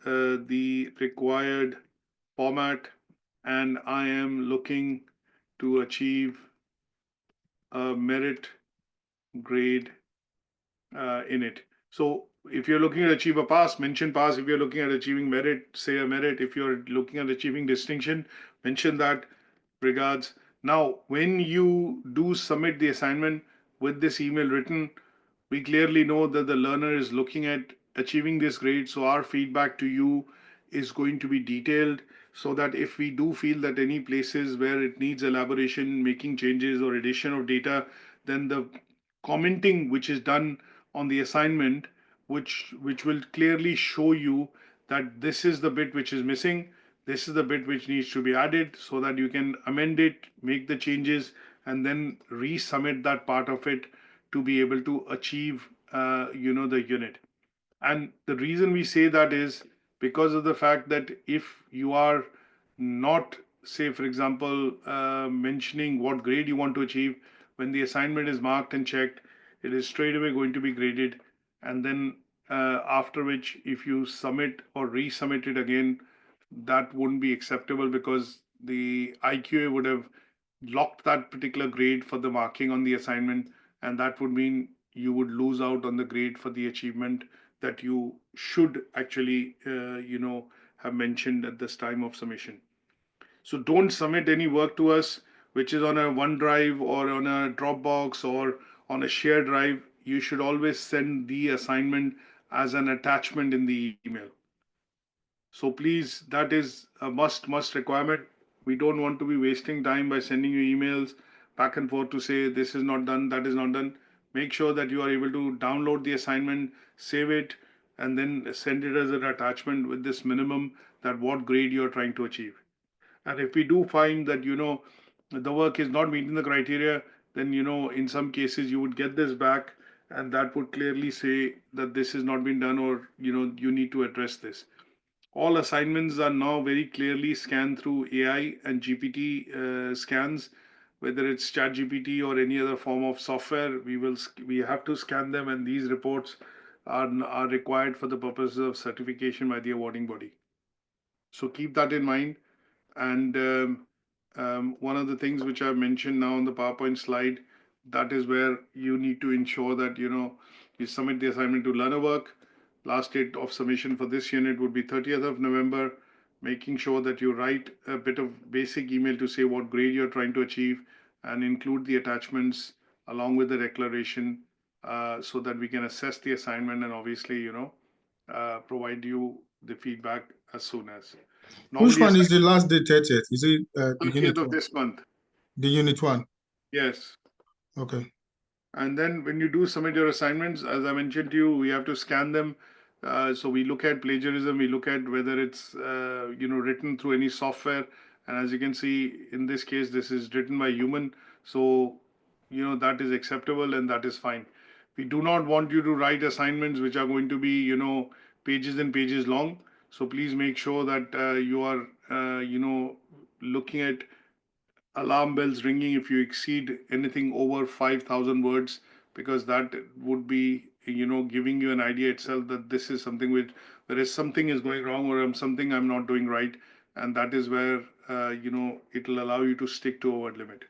the required format, and I am looking to achieve a merit grade in it. So if you're looking at achieve a pass, mention pass. If you're looking at achieving merit, say a merit. If you're looking at achieving distinction, mention that. Regards. Now, when you do submit the assignment with this email written, we clearly know that the learner is looking at achieving this grade. So our feedback to you is going to be detailed, so that if we do feel that any places where it needs elaboration, making changes or addition of data, then the commenting which is done on the assignment, which will clearly show you that this is the bit which is missing, this is the bit which needs to be added, so that you can amend it, make the changes, and then resubmit that part of it to be able to achieve the unit. And the reason we say that is because of the fact that if you are not, say, for example, mentioning what grade you want to achieve, when the assignment is marked and checked, it is straight away going to be graded. And then after which, if you submit or resubmit it again, that wouldn't be acceptable because the IQA would have locked that particular grade for the marking on the assignment, and that would mean you would lose out on the grade for the achievement that you should actually have mentioned at this time of submission. So don't submit any work to us which is on a OneDrive or on a Dropbox or on a shared drive. You should always send the assignment as an attachment in the email. So please, that is a must requirement. We don't want to be wasting time by sending you emails back and forth to say this is not done, that is not done. Make sure that you are able to download the assignment, save it, and then send it as an attachment with this minimum that what grade you are trying to achieve. And if we do find that the work is not meeting the criteria, then in some cases you would get this back, and that would clearly say that this has not been done, or you need to address this. All assignments are now very clearly scanned through AI and GPT scans, whether it's ChatGPT or any other form of software. We have to scan them, and these reports are required for the purposes of certification by the awarding body. So keep that in mind. And one of the things which I've mentioned now on the PowerPoint slide, that is where you need to ensure that you submit the assignment to learner work. Last date of submission for this unit would be 30th of November. Making sure that you write a bit of basic email to say what grade you're trying to achieve, and include the attachments along with the declaration, so that we can assess the assignment and obviously provide you the feedback as soon as. Which Normally, one is the last day 30th? Is it the 30th unit of one? this month. The unit one. Yes. Okay. And then when you do submit your assignments, as I mentioned to you, we have to scan them. So we look at plagiarism, we look at whether it's written through any software. And as you can see, in this case, this is written by human. So that is acceptable and that is fine. We do not want you to write assignments which are going to be pages and pages long. So please make sure that you are looking at alarm bells ringing if you exceed anything over 5,000 words, because that would be giving you an idea itself that this is something which there is something is going wrong, or something I'm not doing right, and that is where it will allow you to stick to a word limit.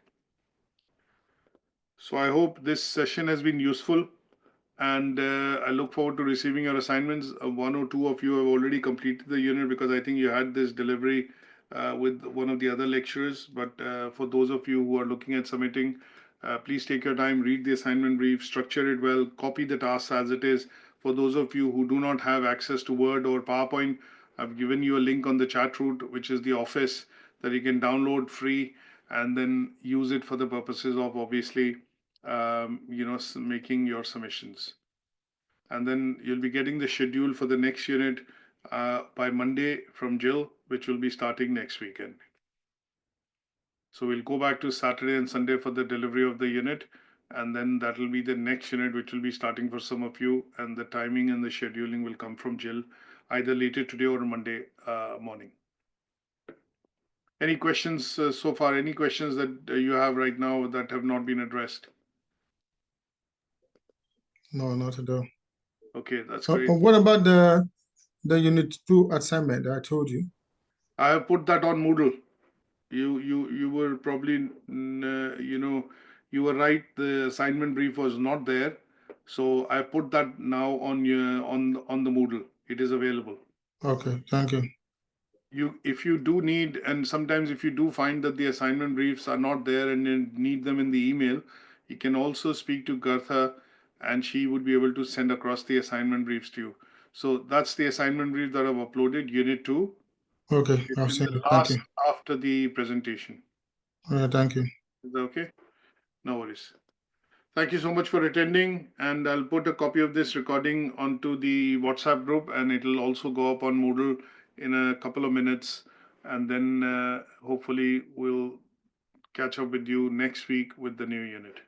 So I hope this session has been useful, and I look forward to receiving your assignments. One or two of you have already completed the unit, because I think you had this delivery with one of the other lecturers. But for those of you who are looking at submitting, please take your time, read the assignment brief, structure it well, copy the tasks as it is. For those of you who do not have access to Word or PowerPoint, I've given you a link on the chat route, which is the office, that you can download free and then use it for the purposes of obviously making your submissions. And then you'll be getting the schedule for the next unit by Monday from Jill, which will be starting next weekend. So we'll go back to Saturday and Sunday for the delivery of the unit, and then that will be the next unit, which will be starting for some of you, and the timing and the scheduling will come from Jill, either later today or Monday morning. Any questions so far? Any questions that you have right now that have not been addressed? No, not at all. Okay, that's great. What about the unit 2 assignment I told you? I have put that on Moodle. You were probably you were right. The assignment brief was not there, so I put that now on the Moodle. It is available. Okay, thank you. If you do need, and sometimes if you do find that the assignment briefs are not there and you need them in the email, you can also speak to Gartha, and she would be able to send across the assignment briefs to you. So that's the assignment brief that I've uploaded, Unit 2. Okay, It's I'll in send the it. Thank you. last after the presentation. All right, thank you. Is that okay? No worries. Thank you so much for attending, and I'll put a copy of this recording onto the WhatsApp group, and it'll also go up on Moodle in a couple of minutes, and then hopefully we'll catch up with you next week with the new unit.